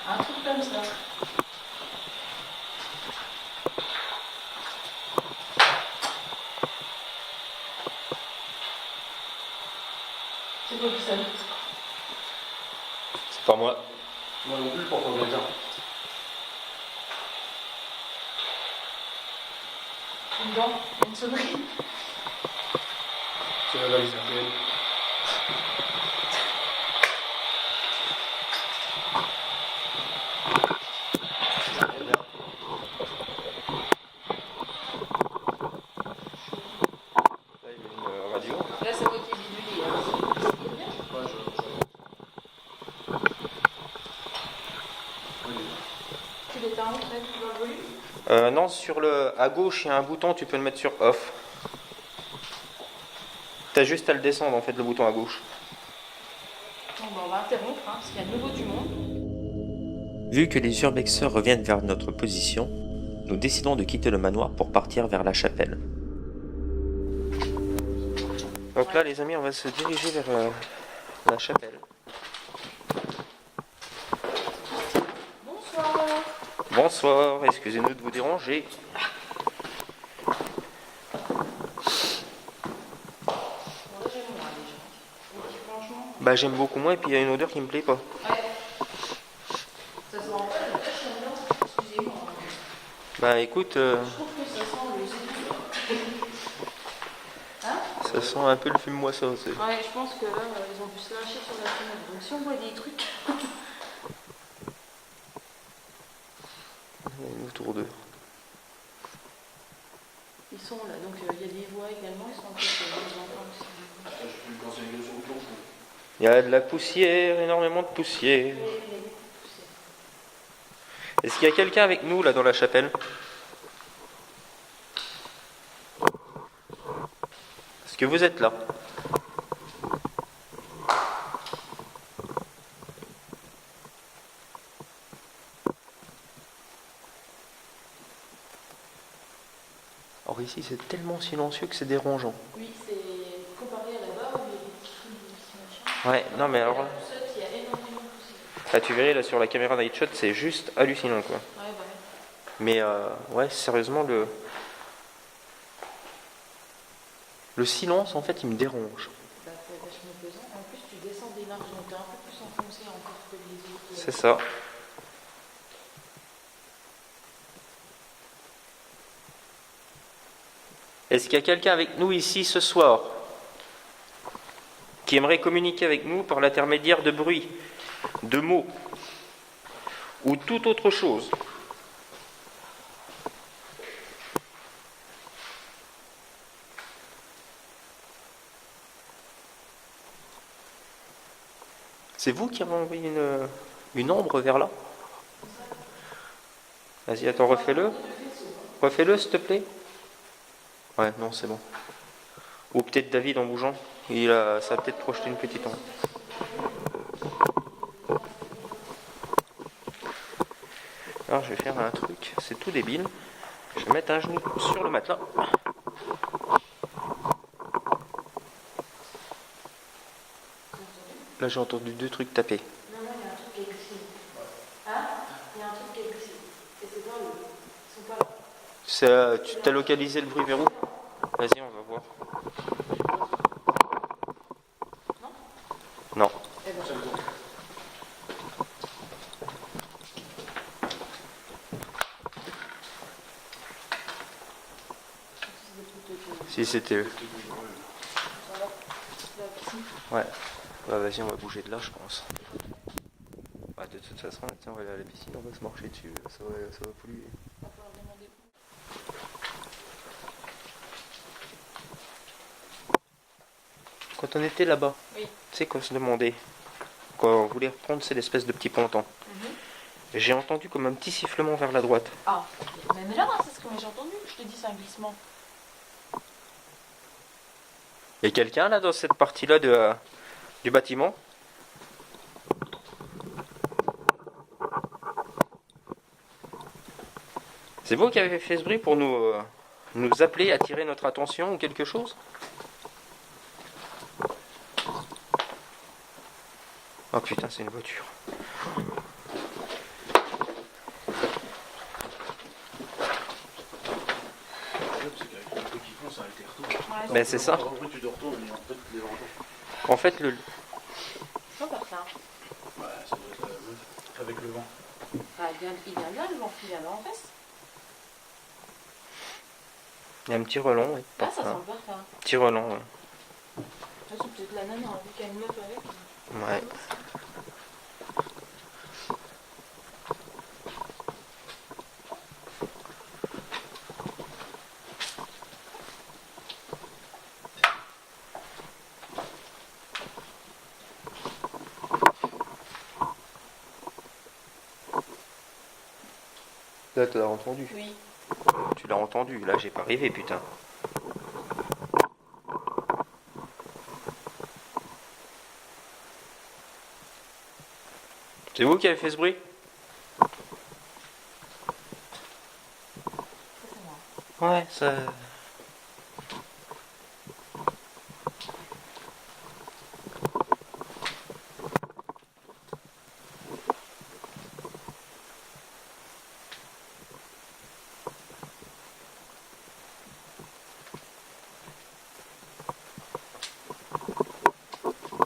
Un truc comme ça. C'est quoi que ça? C'est pas moi. Moi non plus, pour ton gardien. Une dent, une sonnerie. C'est la valise RTL. Là, il y a une radio. Là, c'est moi qui ai bidouillé. Hein. Ouais, Tu l'éteins en fait, tu vois le volume? Non, à gauche, il y a un bouton, tu peux le mettre sur off. T'as juste à le descendre, en fait, le bouton à gauche. Bon, bah, on va interrompre, hein, parce qu'il y a de nouveau du monde. Vu que les urbexeurs reviennent vers notre position, nous décidons de quitter le manoir pour partir vers la chapelle. Donc là, les amis, on va se diriger vers la chapelle. Bonsoir. Bonsoir, excusez-nous de vous déranger. Bon, là, j'aime moins déjà. Je vous dis franchement. Bah j'aime beaucoup moins et puis il y a une odeur qui me plaît pas. Ouais. Ça se voit pas, le pêche, j'aime bien. Excusez-moi. Bah écoute, Je trouve que ça sent le zéro. Hein? ça sent un peu le fume moisson. C'est... Ouais, je pense que là, ils ont dû se lâcher sur la fenêtre. Donc si on voit des trucs. Autour d'eux. Ils sont là, donc il y a des voix également, ils sont un peu sur les enfants aussi. J'ai plus le conseil de son tour. Il y a de la poussière, énormément de poussière. Est-ce qu'il y a quelqu'un avec nous là dans la chapelle? Est-ce que vous êtes là? Or ici c'est tellement silencieux que c'est dérangeant. Oui, c'est comparé à là-bas où il y a des petits trucs, des petits machins. Ouais, non mais alors là, Il y a énormément de poussière. ah, tu verrais là sur la caméra Night Shot, c'est juste hallucinant quoi. Ouais, bah ouais. Mais ouais, sérieusement, le silence en fait il me dérange. Bah, c'est vachement pesant. En plus, tu descends des marches, donc t'es un peu plus enfoncé encore que les autres. C'est ça. Est-ce qu'il y a quelqu'un avec nous ici ce soir qui aimerait communiquer avec nous par l'intermédiaire de bruit, de mots ou toute autre chose? C'est vous qui avez envoyé une ombre vers là? Vas-y, attends, refais-le. Refais-le, s'il te plaît. Ouais, non, c'est bon. Ou peut-être David en bougeant. Ça a peut-être projeté une petite ombre. Alors, je vais faire un truc. C'est tout débile. Je vais mettre un genou sur le matelas. Là, j'ai entendu deux trucs taper. Non, il y a un truc qui est glissé. Hein? Il y a un truc qui est glissé. Et c'est dans l'eau. Ils sont pas là. Tu t'as localisé le bruit vers où? Vas-y, on va voir. Non. Eh ben, Si c'était eux. Ouais. Bah vas-y, on va bouger de là, je pense. Bah, de toute façon, tiens, on va aller à la piscine, on va se marcher dessus, ça va polluer. va falloir demander où. Quand on était là-bas, Oui. tu sais qu'on se demandait, quand on voulait reprendre, c'est l'espèce de petit ponton. J'ai entendu comme un petit sifflement vers la droite. Ah, même là, c'est ce que j'ai entendu. Je te dis, c'est un glissement. Il y a quelqu'un là dans cette partie-là du bâtiment? C'est vous qui avez fait ce bruit pour nous appeler, attirer notre attention ou quelque chose? Oh putain, c'est une voiture. Ben c'est ça. En fait, le... Faut faire ça. Ouais, ça doit être avec le vent. Ah, il vient bien le vent qui vient en face. il y a un petit relent, oui. Ah, ça semble pas ça. Petit relent, ouais. C'est peut-être la nana, vu qu'il y a une meuf avec. Ouais. Là, tu l'as entendu. Oui. Tu l'as entendu. Là, j'ai pas rêvé, putain. C'est vous qui avez fait ce bruit? Ça, c'est moi. Ouais, ça...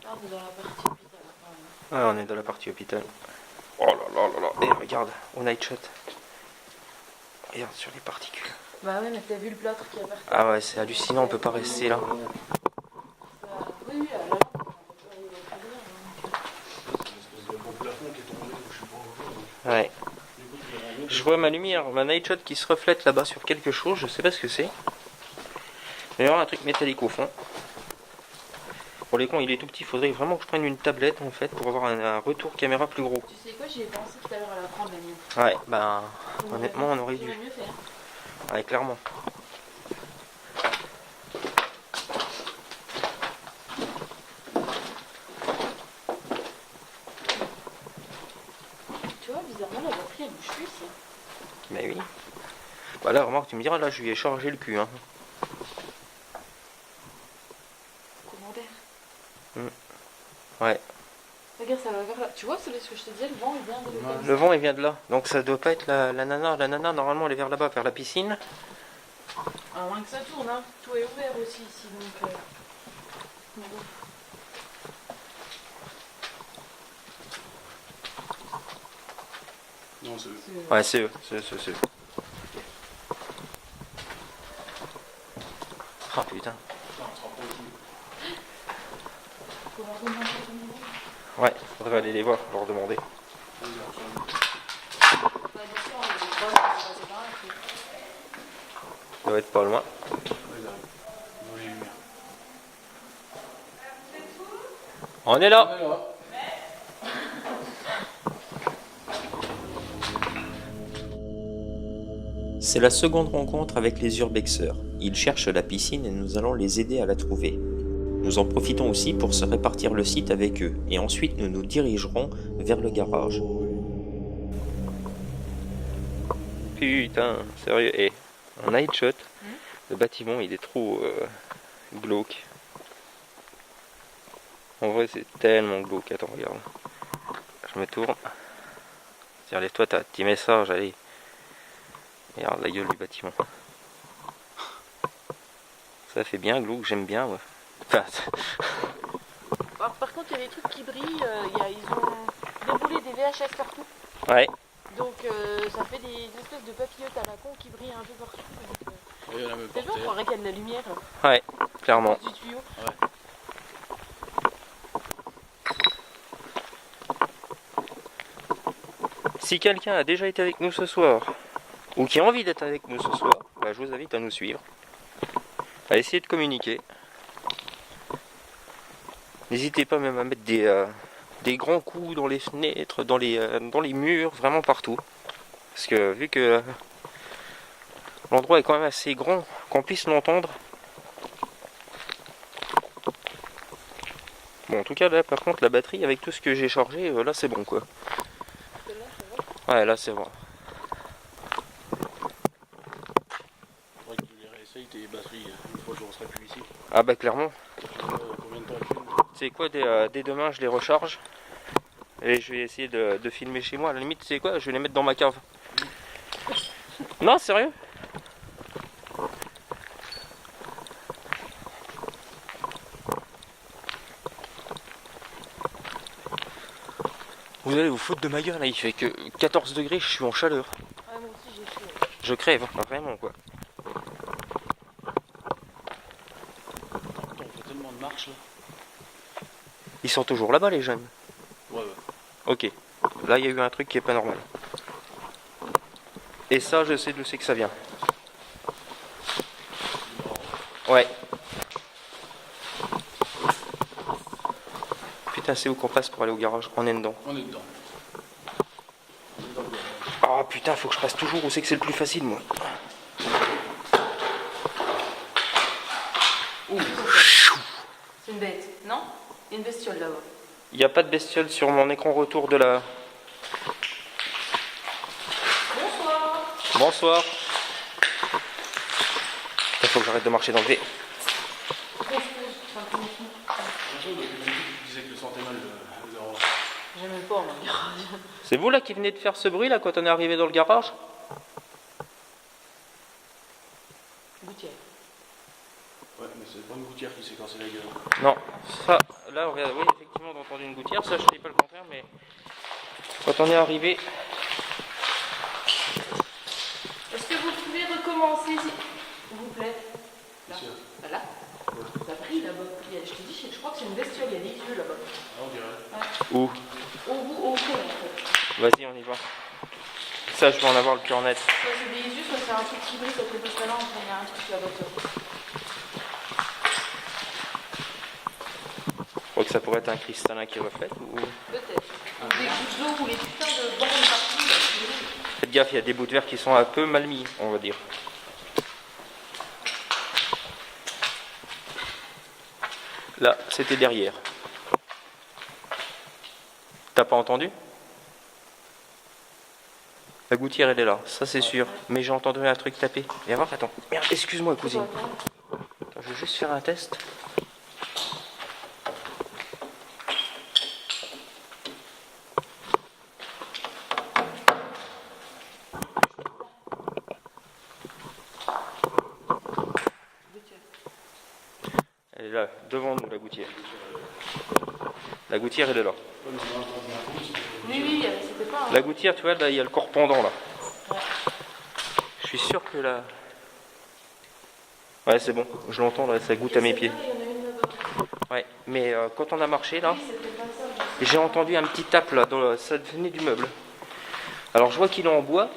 Ah, on est dans la partie hôpital. Ouais, on est dans la partie hôpital. Oh là là là là. Et regarde, au night shot. Regarde sur les particules. Bah ouais, mais t'as vu le plâtre qui est parti. Ah ouais, c'est hallucinant, on peut pas rester là. Oui, oui, là, on peut pas arriver à faire rien. C'est une espèce de beau plafond qui est tombé, ou je sais pas où. Ouais. Du coup, tu l'as remis. Je vois ma lumière, ma night shot qui se reflète là-bas sur quelque chose, je sais pas ce que c'est. D'ailleurs, un truc métallique au fond. pour l'écran il est tout petit, il faudrait vraiment que je prenne une tablette en fait pour avoir un retour caméra plus gros. Tu sais quoi, j'y ai pensé tout à l'heure à la prendre la mienne. Ouais, ben honnêtement on aurait dû. mieux faire. Ouais, clairement. Tu vois, bizarrement la batterie elle bouge plus ici. Mais oui. Bah là, remarque, tu me diras, là je lui ai chargé le cul. Hein. Courant d'air. Ouais. Regarde, ça va vers là. Tu vois, c'est ce que je te disais, le vent il vient de là. Le vent il vient de là. Donc ça doit pas être la nana. La nana, normalement, elle est vers là-bas, vers la piscine. À moins que ça tourne, hein. Tout est ouvert aussi ici, donc. Bon. Non, c'est eux. Ouais, c'est eux. C'est eux. Ah putain. Non, on se rapproche plus. Faut leur demander ton numéro. Ouais, faudrait aller les voir, leur demander. Vas-y, on se remet. Bah, bien sûr, on est proches, on va passer par là. Ça doit être pas loin. Vas-y, arrive. Dans les lumières. On est là. On est là. C'est la seconde rencontre avec les urbexeurs. Ils cherchent la piscine et nous allons les aider à la trouver. Nous en profitons aussi pour se répartir le site avec eux et ensuite nous nous dirigerons vers le garage. Putain, sérieux, en night shot, le bâtiment il est trop glauque. En vrai c'est tellement glauque, attends regarde. Je me tourne. Tiens, lève-toi, t'as un petit message, allez. Regarde la gueule du bâtiment. Ça fait bien glauque, j'aime bien ouais. Enfin, Par contre, il y a des trucs qui brillent, ils ont déroulé des VHS partout. ouais, Donc ça fait des espèces de papillotes à la con qui brillent un peu partout. Donc, Il y en a même c'est par bien, on terre. croirait qu'il y a de la lumière ouais, clairement. du tuyau. Si quelqu'un a déjà été avec nous ce soir, ou qui a envie d'être avec nous ce soir, bah, je vous invite à nous suivre, à essayer de communiquer. N'hésitez pas même à mettre des grands coups dans les fenêtres, dans les murs, vraiment partout. Parce que vu que l'endroit est quand même assez grand, qu'on puisse l'entendre. Bon, en tout cas là par contre la batterie avec tout ce que j'ai chargé, là c'est bon quoi. Ouais, là c'est bon. Faudrait que tu les réessayes tes batteries une fois qu'on sera plus ici. Ah bah clairement. Combien de temps elles filment? C'est quoi, dès demain je les recharge et je vais essayer de filmer chez moi. À la limite, c'est quoi, je vais les mettre dans ma cave. Non, sérieux? Vous allez vous foutre de ma gueule là, il fait que 14 degrés, je suis en chaleur. Ouais, moi aussi j'ai chaud. Je crève, hein, vraiment quoi. On fait tellement de marches là. Ils sont toujours là-bas les jeunes. Ouais. Ok, là il y a eu un truc qui est pas normal. Et ça, je sais d'où c'est que ça vient. Ouais. Putain, c'est où qu'on passe pour aller au garage? On est dedans. On est dedans. Ah putain, faut que je passe toujours où c'est que c'est le plus facile moi. C'est une bête, non? Il y a une bestiole là-bas. Il n'y a pas de bestiole sur mon écran retour de la... Bonsoir. Bonsoir. Il faut que j'arrête de marcher dans le V. Tu disais que le sentais mal le garage. J'aime même pas, moi. C'est vous là qui venez de faire ce bruit là quand on est arrivé dans le garage? Gouttière. Ouais, mais c'est pas une gouttière qui s'est cassée la gueule. Non, ça, là on vient, oui effectivement d'entendre une gouttière, ça je ne dis pas le contraire, mais quand on est arrivé... Est-ce que vous pouvez recommencer, s'il vous plaît? Là. Monsieur. Là. Ça brille là-bas. Je te dis, je crois que c'est une bestiole, il y a des yeux là-bas. Ah, on dirait. Où? Au fond, en fait. Vas-y, on y va. Ça, je vais en avoir le cœur net. Soit c'est des yeux, soit c'est un truc qui brille, ça fait pas là, enfin, il y a un truc là-bas. que ça pourrait être un cristallin qui reflète ou... Peut-être. Ou des gouttes d'eau ou les putains de bornes partout. Là, c'est horrible. Faites gaffe, il y a des bouts de verre qui sont un peu mal mis, on va dire. Là, c'était derrière. T'as pas entendu? La gouttière, elle est là, ça c'est sûr. Mais j'ai entendu un truc taper. Viens voir, attends. Merde, excuse-moi, cousine. Attends, je vais juste faire un test. Elle est là, devant nous, la gouttière. La gouttière, elle est là. Oui, c'était pas. La gouttière, tu vois, là, il y a le corps pendant, là. Ouais. Je suis sûr que là... Ouais, c'est bon, je l'entends, là, ça goûte à mes pieds. Il y en a une là-bas. Ouais, mais quand on a marché, là, Oui, c'était pas ça. j'ai entendu un petit tape, là, ça venait du meuble. Alors, je vois qu'il est en bois,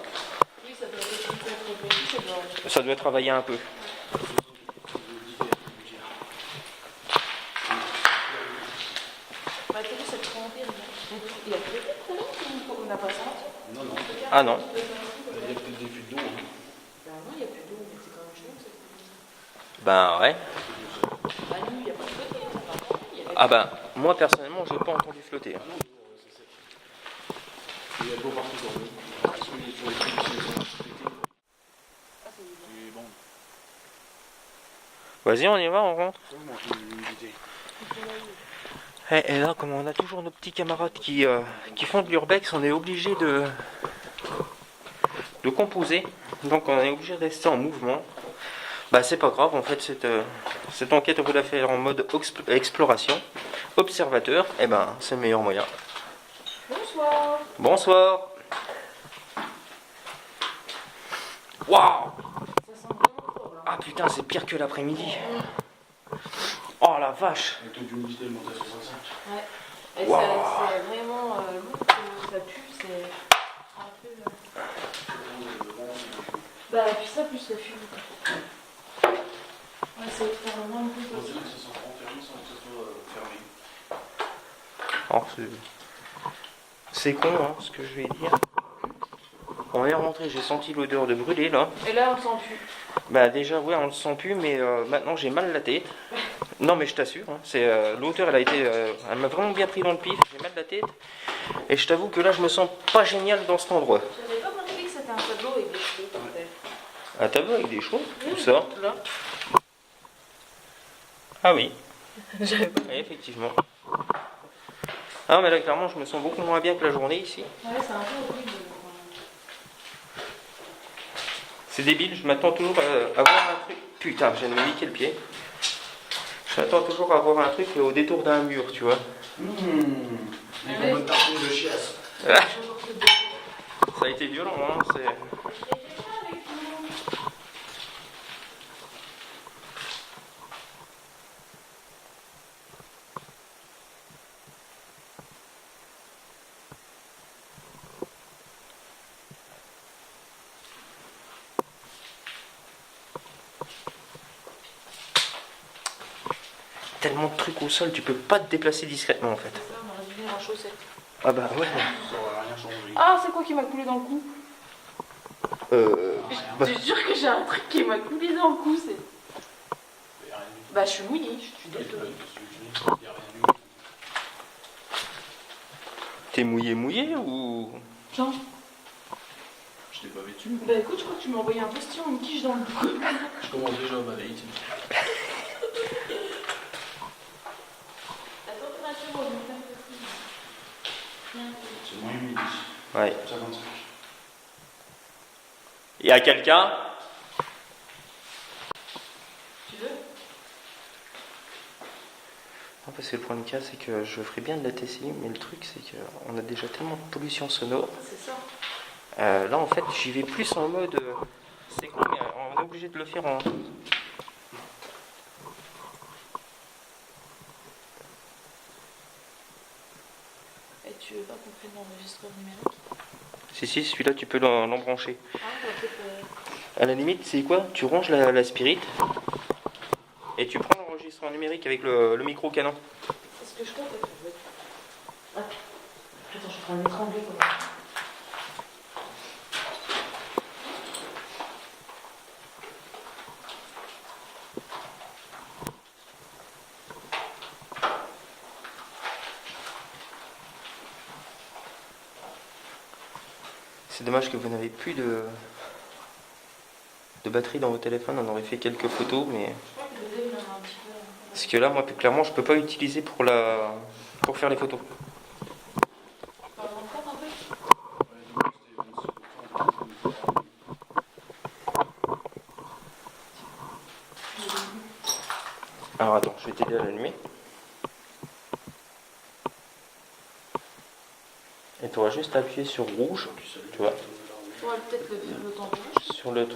Oui, ça doit être une petite ça doit... ça doit travailler un peu. Bah, t'as vu, ça te rend terrible. Il a fait tout à l'heure ou on n'a pas senti? Non, non. Ah non. Il y a peut-être des fuites d'eau. Hein. Bah non, il n'y a plus d'eau, mais c'est quand même chaud, ça. Ben ouais. Bah nous, il n'y a pas de côté, on n'a pas entendu. Il y avait... Ah ben, moi personnellement, j'ai pas entendu flotter. Hein. Il y a de l'eau partout dans l'eau. Sur les trucs qui sont Ah, c'est bien. et bon. Vas-y, on y va, on rentre. Comment on fait l'humidité? Et là, comme on a toujours nos petits camarades qui font de l'urbex, on est obligé de composer. Donc on est obligé de rester en mouvement. Bah c'est pas grave, en fait cette enquête on peut la faire en mode exploration. Observateur, et ben c'est le meilleur moyen. Bonsoir. Bonsoir. Waouh. Ça sent vraiment fort, là. Ah putain, c'est pire que l'après-midi. Oh la vache. Le taux d'humidité est monté à 65. Ouais. Et Wow. c'est vraiment lourd, ça pue, c'est un peu... Bah, et puis ça, plus la fumée. Ouais, c'est extrêmement beaucoup On possible. dirait que ça sent renfermé sans que ça soit fermé. Alors, c'est con hein, ce que je vais dire. On est rentré, j'ai senti l'odeur de brûlé là. Et là, on sent plus. Bah déjà ouais on le sent plus mais maintenant j'ai mal à la tête. Non mais je t'assure, hein, l'odeur elle m'a vraiment bien pris dans le pif, j'ai mal à la tête. Et je t'avoue que là je me sens pas génial dans cet endroit. J'avais pas compris que c'était un tableau avec des cheveux, peut-être. Un tableau avec des chevaux, où ça? Là. Ah oui, J'avais pas. oui, effectivement. Ah mais là clairement je me sens beaucoup moins bien que la journée ici. Ouais, c'est un peu horrible. C'est débile, je m'attends toujours à voir un truc. Putain, je viens de me niquer le pied. Je m'attends toujours à voir un truc au détour d'un mur, tu vois. Les bonnes tartines de chiasse. Ça a été violent, hein, c'est... Tellement de trucs au sol, tu peux pas te déplacer discrètement en fait. C'est ça, on aurait dû venir en chaussettes. Ah bah ouais. Ça aurait rien changé. Ah, c'est quoi qui m'a coulé dans le cou? Bah, Je te jure que j'ai un truc qui m'a coulé dans le cou, c'est... Il y a rien du tout. Bah, je suis mouillée, je suis Il y a désolée. rien du tout. t'es mouillé ou... Jean, Je t'ai pas vêtu. bah écoute, je crois que tu m'as envoyé un postillon, une quiche dans le cou. Je commence déjà à balayer. La température au matin, C'est moins humide ici. Ouais. 55. Y a quelqu'un? tu veux? Non, parce que le point de cas c'est que je ferais bien de la TCI, mais le truc c'est qu'on a déjà tellement de pollution sonore. C'est ça. Là en fait j'y vais plus en mode... c'est con mais on est obligé de le faire en... Et tu veux pas qu'on prenne l'enregistreur numérique? Si celui-là tu peux l'embrancher. Ah, bah peut-être... À la limite, c'est quoi? Tu ranges la spirit et tu prends l'enregistreur numérique avec le micro canon. Ça se que je peux en fait. Attends, je suis en train de m'étrangler quoi. C'est dommage que vous n'avez plus de batterie dans vos téléphones. On aurait fait quelques photos, mais Je crois que le dé, il en a un petit peu. parce que là, moi, plus clairement, je peux pas utiliser pour faire les photos. Par exemple, un peu. Alors attends, je vais t'aider à l'allumer. Et tu auras juste à appuyer sur rouge, tu vois, On va peut-être le faire le temps rouge. sur le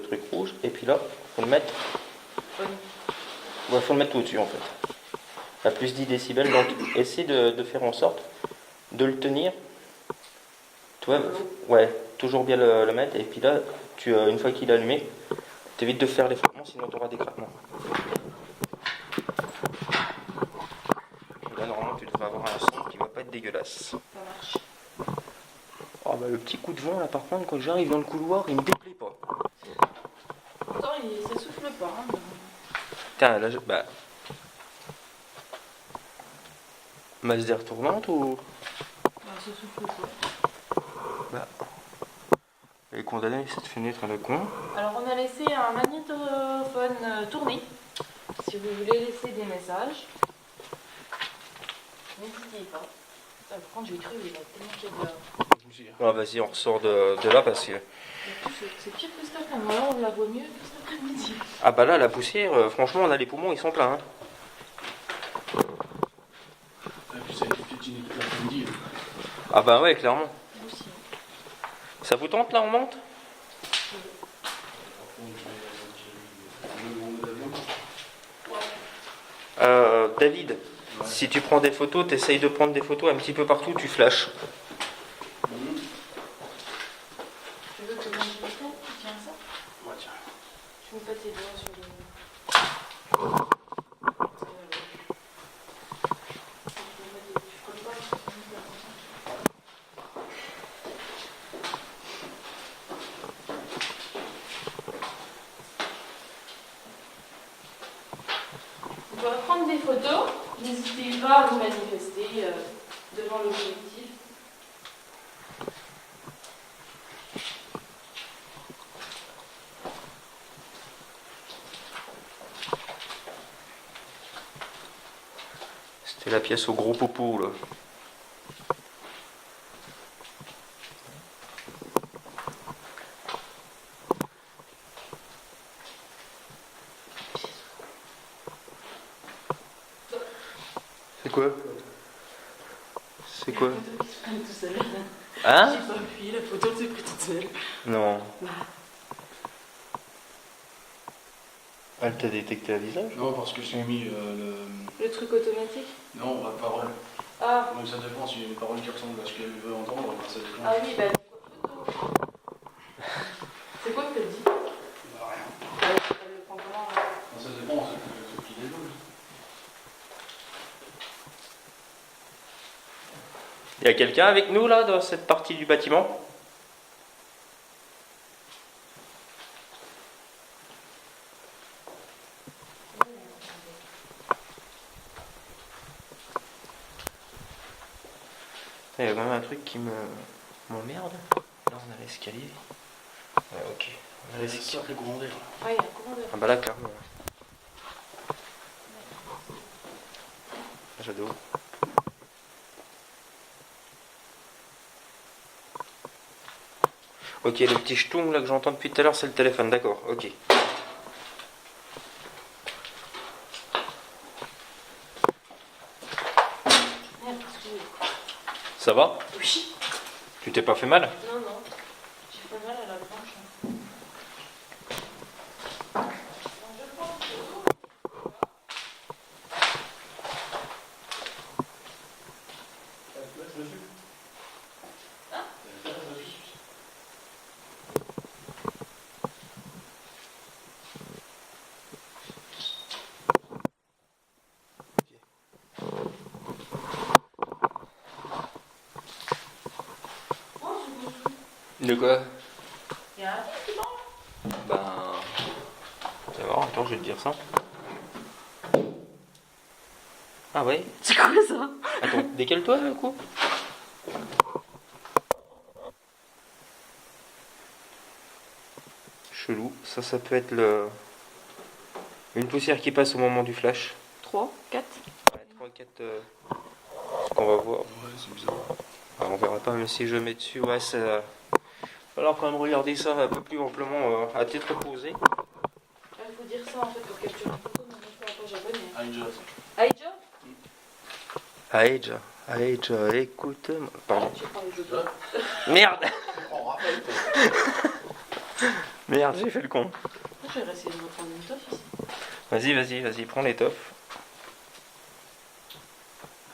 truc rouge, et puis là, faut le mettre, Oui. ouais, faut le mettre au-dessus en fait. À plus 10 décibels, donc essaie de faire en sorte de le tenir. Tu vois, ouais, toujours bien le mettre, et puis là, une fois qu'il est allumé, t'évites de faire les frottements, sinon tu auras des craquements. Et là, normalement, tu devrais avoir un son qui va pas être dégueulasse. Ça marche. Oh bah le petit coup de vent là par contre quand j'arrive dans le couloir il me déplaît pas. Pourtant, ça souffle pas. Hein, Tiens là Mazda retournante ou. ça souffle pas. Bah. Elle est condamnée cette fenêtre à la con. Alors, on a laissé un magnétophone tourné. Si vous voulez laisser des messages, n'hésitez pas. Par contre, j'ai cru, il va tellement qu'il y a de la... Ah vas-y on ressort de là parce que. C'est pire que cet après-midi. On la voit mieux que cet après-midi. Ah bah là la poussière, franchement on a les poumons ils sont pleins. Hein. Et puis ça a été piétiné toute l'après-midi. Ah bah ouais clairement. Aussi. Ça vous tente là on monte? David, ouais. Si tu prends des photos, t'essayes de prendre des photos un petit peu partout, tu flashes. Tu veux que je mange le temps? Tu tiens ça? Ouais, tiens. Tu mets pas tes doigts sur le... On va prendre des photos. N'hésitez pas à vous manifester devant l'objectif. C'était la pièce au gros popo là. C'est quoi? C'est quoi? La photo qui se prenne tout seul. Hein? J'ai pas appuyé, la photo elle s'est prise toute seule. Non. Elle t'a détecté à visage? Non, parce que j'ai mis Le truc automatique? Non, la parole. Ah, Donc ça dépend s'il y a une parole qui ressemble à ce qu'elle veut entendre, ben, ça dépend. ah oui, bah photo. C'est quoi que t'as dit? Bah, rien. Elle le prend comment là? Ben, ça dépend, c'est ce qu'il est jaune. Il y a quelqu'un avec nous là dans cette partie du bâtiment? Il y a quand même un truc qui m'emmerde. Là on a l'escalier. Ouais ok. On a C'est l'escalier. ça, le courant d'air. Ah, il y a un commandeur. Ah bah là clairement. J'adore. Ok, le petit ch'toum là que j'entends depuis tout à l'heure, c'est le téléphone, d'accord, ok. Merde, excusez-moi. Ça va? Oui. Tu t'es pas fait mal? Non, non. J'ai pas mal à la branche. Je prends une photo. De quoi? Il y a un truc dedans. Ben. Tu vas voir, attends, je vais te dire ça. Ah ouais? C'est quoi ça? Attends, décale-toi le coup. Chelou, ça peut être une poussière qui passe au moment du flash. 3, 4. Ouais, 3, 4. Ce qu'on va voir. Ouais, c'est bizarre. Ah, on verra pas, même si je mets dessus, ouais, ça. Va falloir quand même regarder ça un peu plus amplement à tête reposée. Il faut dire ça en fait pour capturer une photo, mais moi je parle pas japonais. Aïe, Aïja? Aïja, écoute-moi. Pardon. Tu parles japonais. Merde. on rappelle. Merde, j'ai fait le con. Moi je vais essayer de me prendre une toffe ici. Vas-y, prends l'étoffe.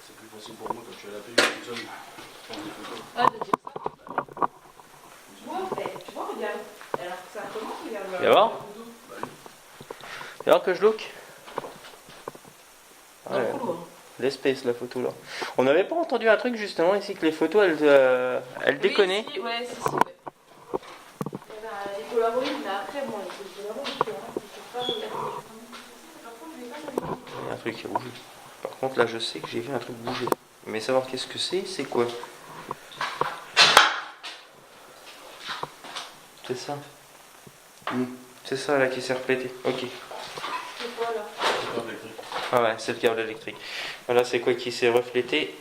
C'est plus facile pour moi quand tu as la pellicule tout seul. Prendre des photos. Ah, de dire ça? Ouais, tu vois, regarde. Alors ça commence, regarde. Viens voir. Viens voir que je look. Dans le Ouais, couloir. l'espace la photo là. On n'avait pas entendu un truc justement ici que les photos elles déconnaient. Oui, si, ouais. Il y avait les Polaroids, mais après, bon, les Polaroids, tu vois, c'est pas regarder. Par contre, je l'ai pas vu. Il y a un truc qui a bougé. Par contre là je sais que j'ai vu un truc bouger. Mais savoir qu'est-ce que c'est quoi? C'est ça. C'est ça là qui s'est reflété. Ok. C'est quoi là? C'est pas électrique. Ah ouais, c'est le câble électrique. Voilà, c'est quoi qui s'est reflété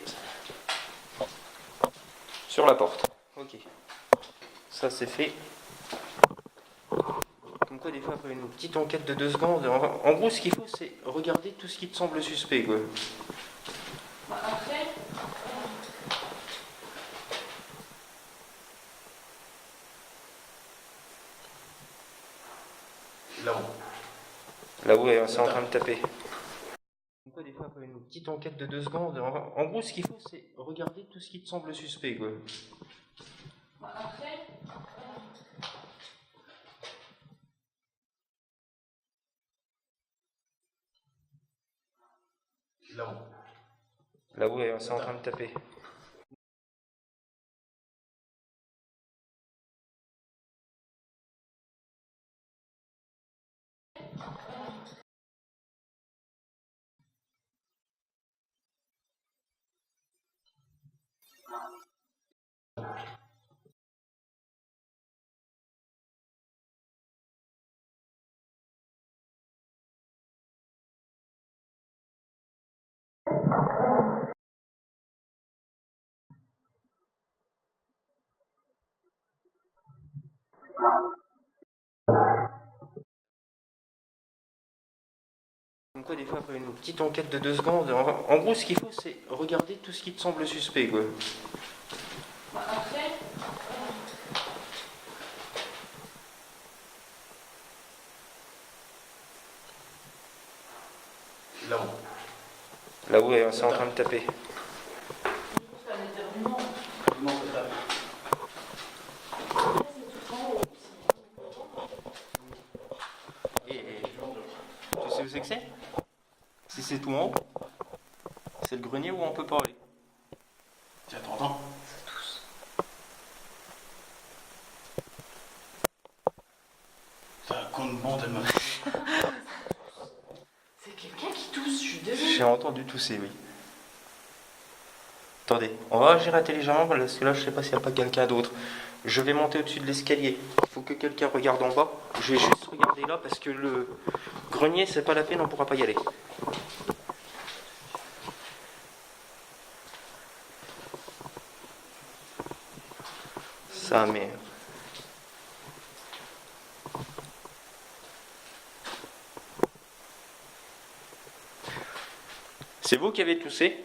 sur la porte. Ok. Ça c'est fait. Comme quoi des fois après une petite enquête de 2 secondes, en gros ce qu'il faut c'est regarder tout ce qui te semble suspect quoi. Bah, après, Là-haut. Là-haut c'est en train de taper. Comme quoi des fois après une petite enquête de 2 secondes, en gros ce qu'il faut c'est regarder tout ce qui te semble suspect quoi. bah, après. Là-haut. Là-haut c'est en train de taper. Comme quoi des fois après une petite enquête de 2 secondes, en gros ce qu'il faut c'est regarder tout ce qui te semble suspect quoi. Bah, après. Là-haut. Là-haut c'est en train de taper. Du coup, c'est un éternuement. Non, c'est ça. Après, c'est tout en haut aussi. Et tu sais où c'est que c'est? Si c'est tout en haut, c'est le grenier où on peut parler. Tiens, t'entends? C'est un con de bande, elle m'a fait. C'est quelqu'un qui tousse, je suis désolée. J'ai entendu tousser, oui. Attendez, on va agir intelligemment parce que là je sais pas s'il n'y a pas quelqu'un d'autre. Je vais monter au-dessus de l'escalier. Il faut que quelqu'un regarde en bas. Je vais juste regarder là parce que le grenier c'est pas la peine, on pourra pas y aller. Sa mère. C'est vous qui avez toussé?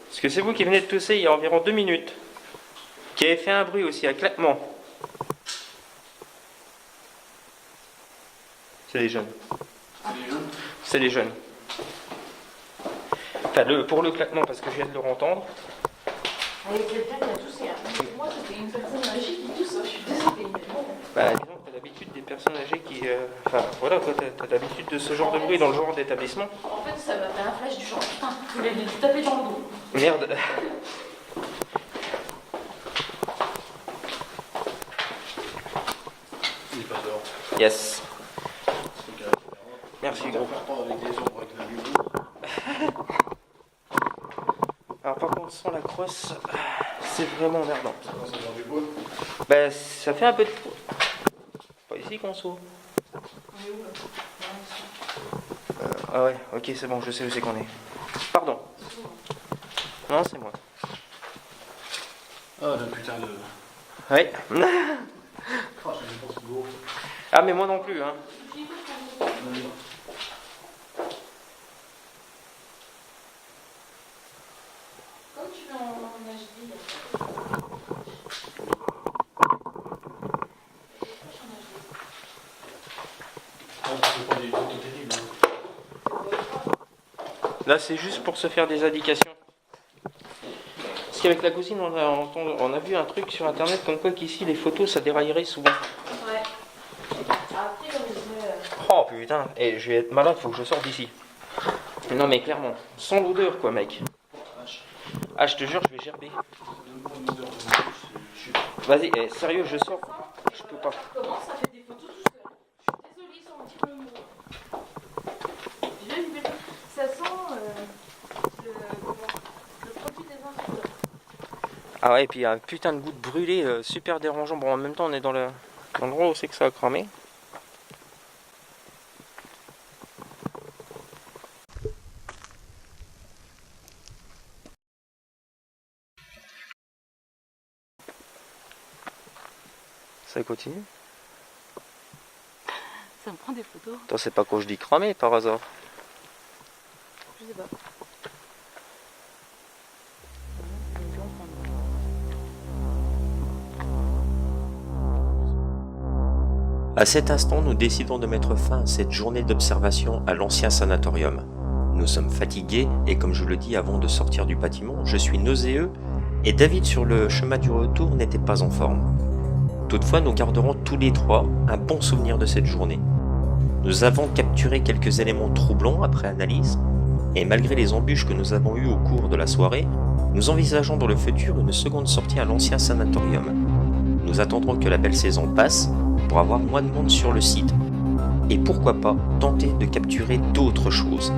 Parce que c'est vous qui venez de tousser il y a environ 2 minutes. Qui avez fait un bruit aussi, un claquement. C'est les jeunes. C'est les jeunes? C'est les jeunes. Enfin, pour le claquement, parce que je viens de le entendre. Il y a quelqu'un qui a toussé. Hein. Moi, c'était une personne âgée qui tousse. Je suis désolée. Mais bon. Bah, disons que t'as l'habitude des personnes âgées qui Enfin, voilà quoi, t'as l'habitude de ce genre de bruit dans le genre d'établissement. En fait, ça m'a fait un flash du genre, putain, je voulais lui taper dans le dos. Merde. Il est pas dehors. Yes. C'est carré. Merci On gros. va faire pas avec des ombres avec la lumière. Alors par contre, sans la crosse, c'est vraiment emmerdant. Ça commence à faire du bois. Bah, ça fait un peu de... Pas ici qu'on saute. On est où là? Ah ouais, ok, c'est bon, je sais où c'est qu'on est. Pardon. Non, c'est moi. Ah, la putain de. Ouais. Ah, je sais pas, c'est gros. Ah, mais moi non plus, hein. Comme tu mets en HD, C'est pas des photos terribles. Là, c'est juste pour se faire des indications. Parce qu'avec la cousine, on a vu un truc sur internet comme quoi qu'ici, les photos, ça déraillerait souvent. Ouais. Après, comme je disais, Oh putain, et je vais être malade, faut que je sorte d'ici. Non, mais clairement, sans l'odeur, quoi, mec. Ah, je te jure, je vais gerber. Vas-y, sérieux, je sors. Je peux pas. comment ça fait des photos tout seul. Je suis désolée, ça en tire le mot. J'ai une belle... Ça sent le produit des infecteurs. Ah ouais, et puis il y a un putain de goût de brûlé super dérangeant. Bon, en même temps, on est dans l'endroit où c'est que ça a cramé. Ça continue? Ça me prend des photos. Attends, c'est pas quand je dis cramé par hasard. Je sais pas. À cet instant, nous décidons de mettre fin à cette journée d'observation à l'ancien sanatorium. Nous sommes fatigués et comme je le dis avant de sortir du bâtiment, je suis nauséeux et David sur le chemin du retour n'était pas en forme. Toutefois, nous garderons tous les trois un bon souvenir de cette journée. Nous avons capturé quelques éléments troublants après analyse et malgré les embûches que nous avons eues au cours de la soirée, nous envisageons dans le futur une seconde sortie à l'ancien sanatorium. Nous attendrons que la belle saison passe pour avoir moins de monde sur le site. Et pourquoi pas tenter de capturer d'autres choses.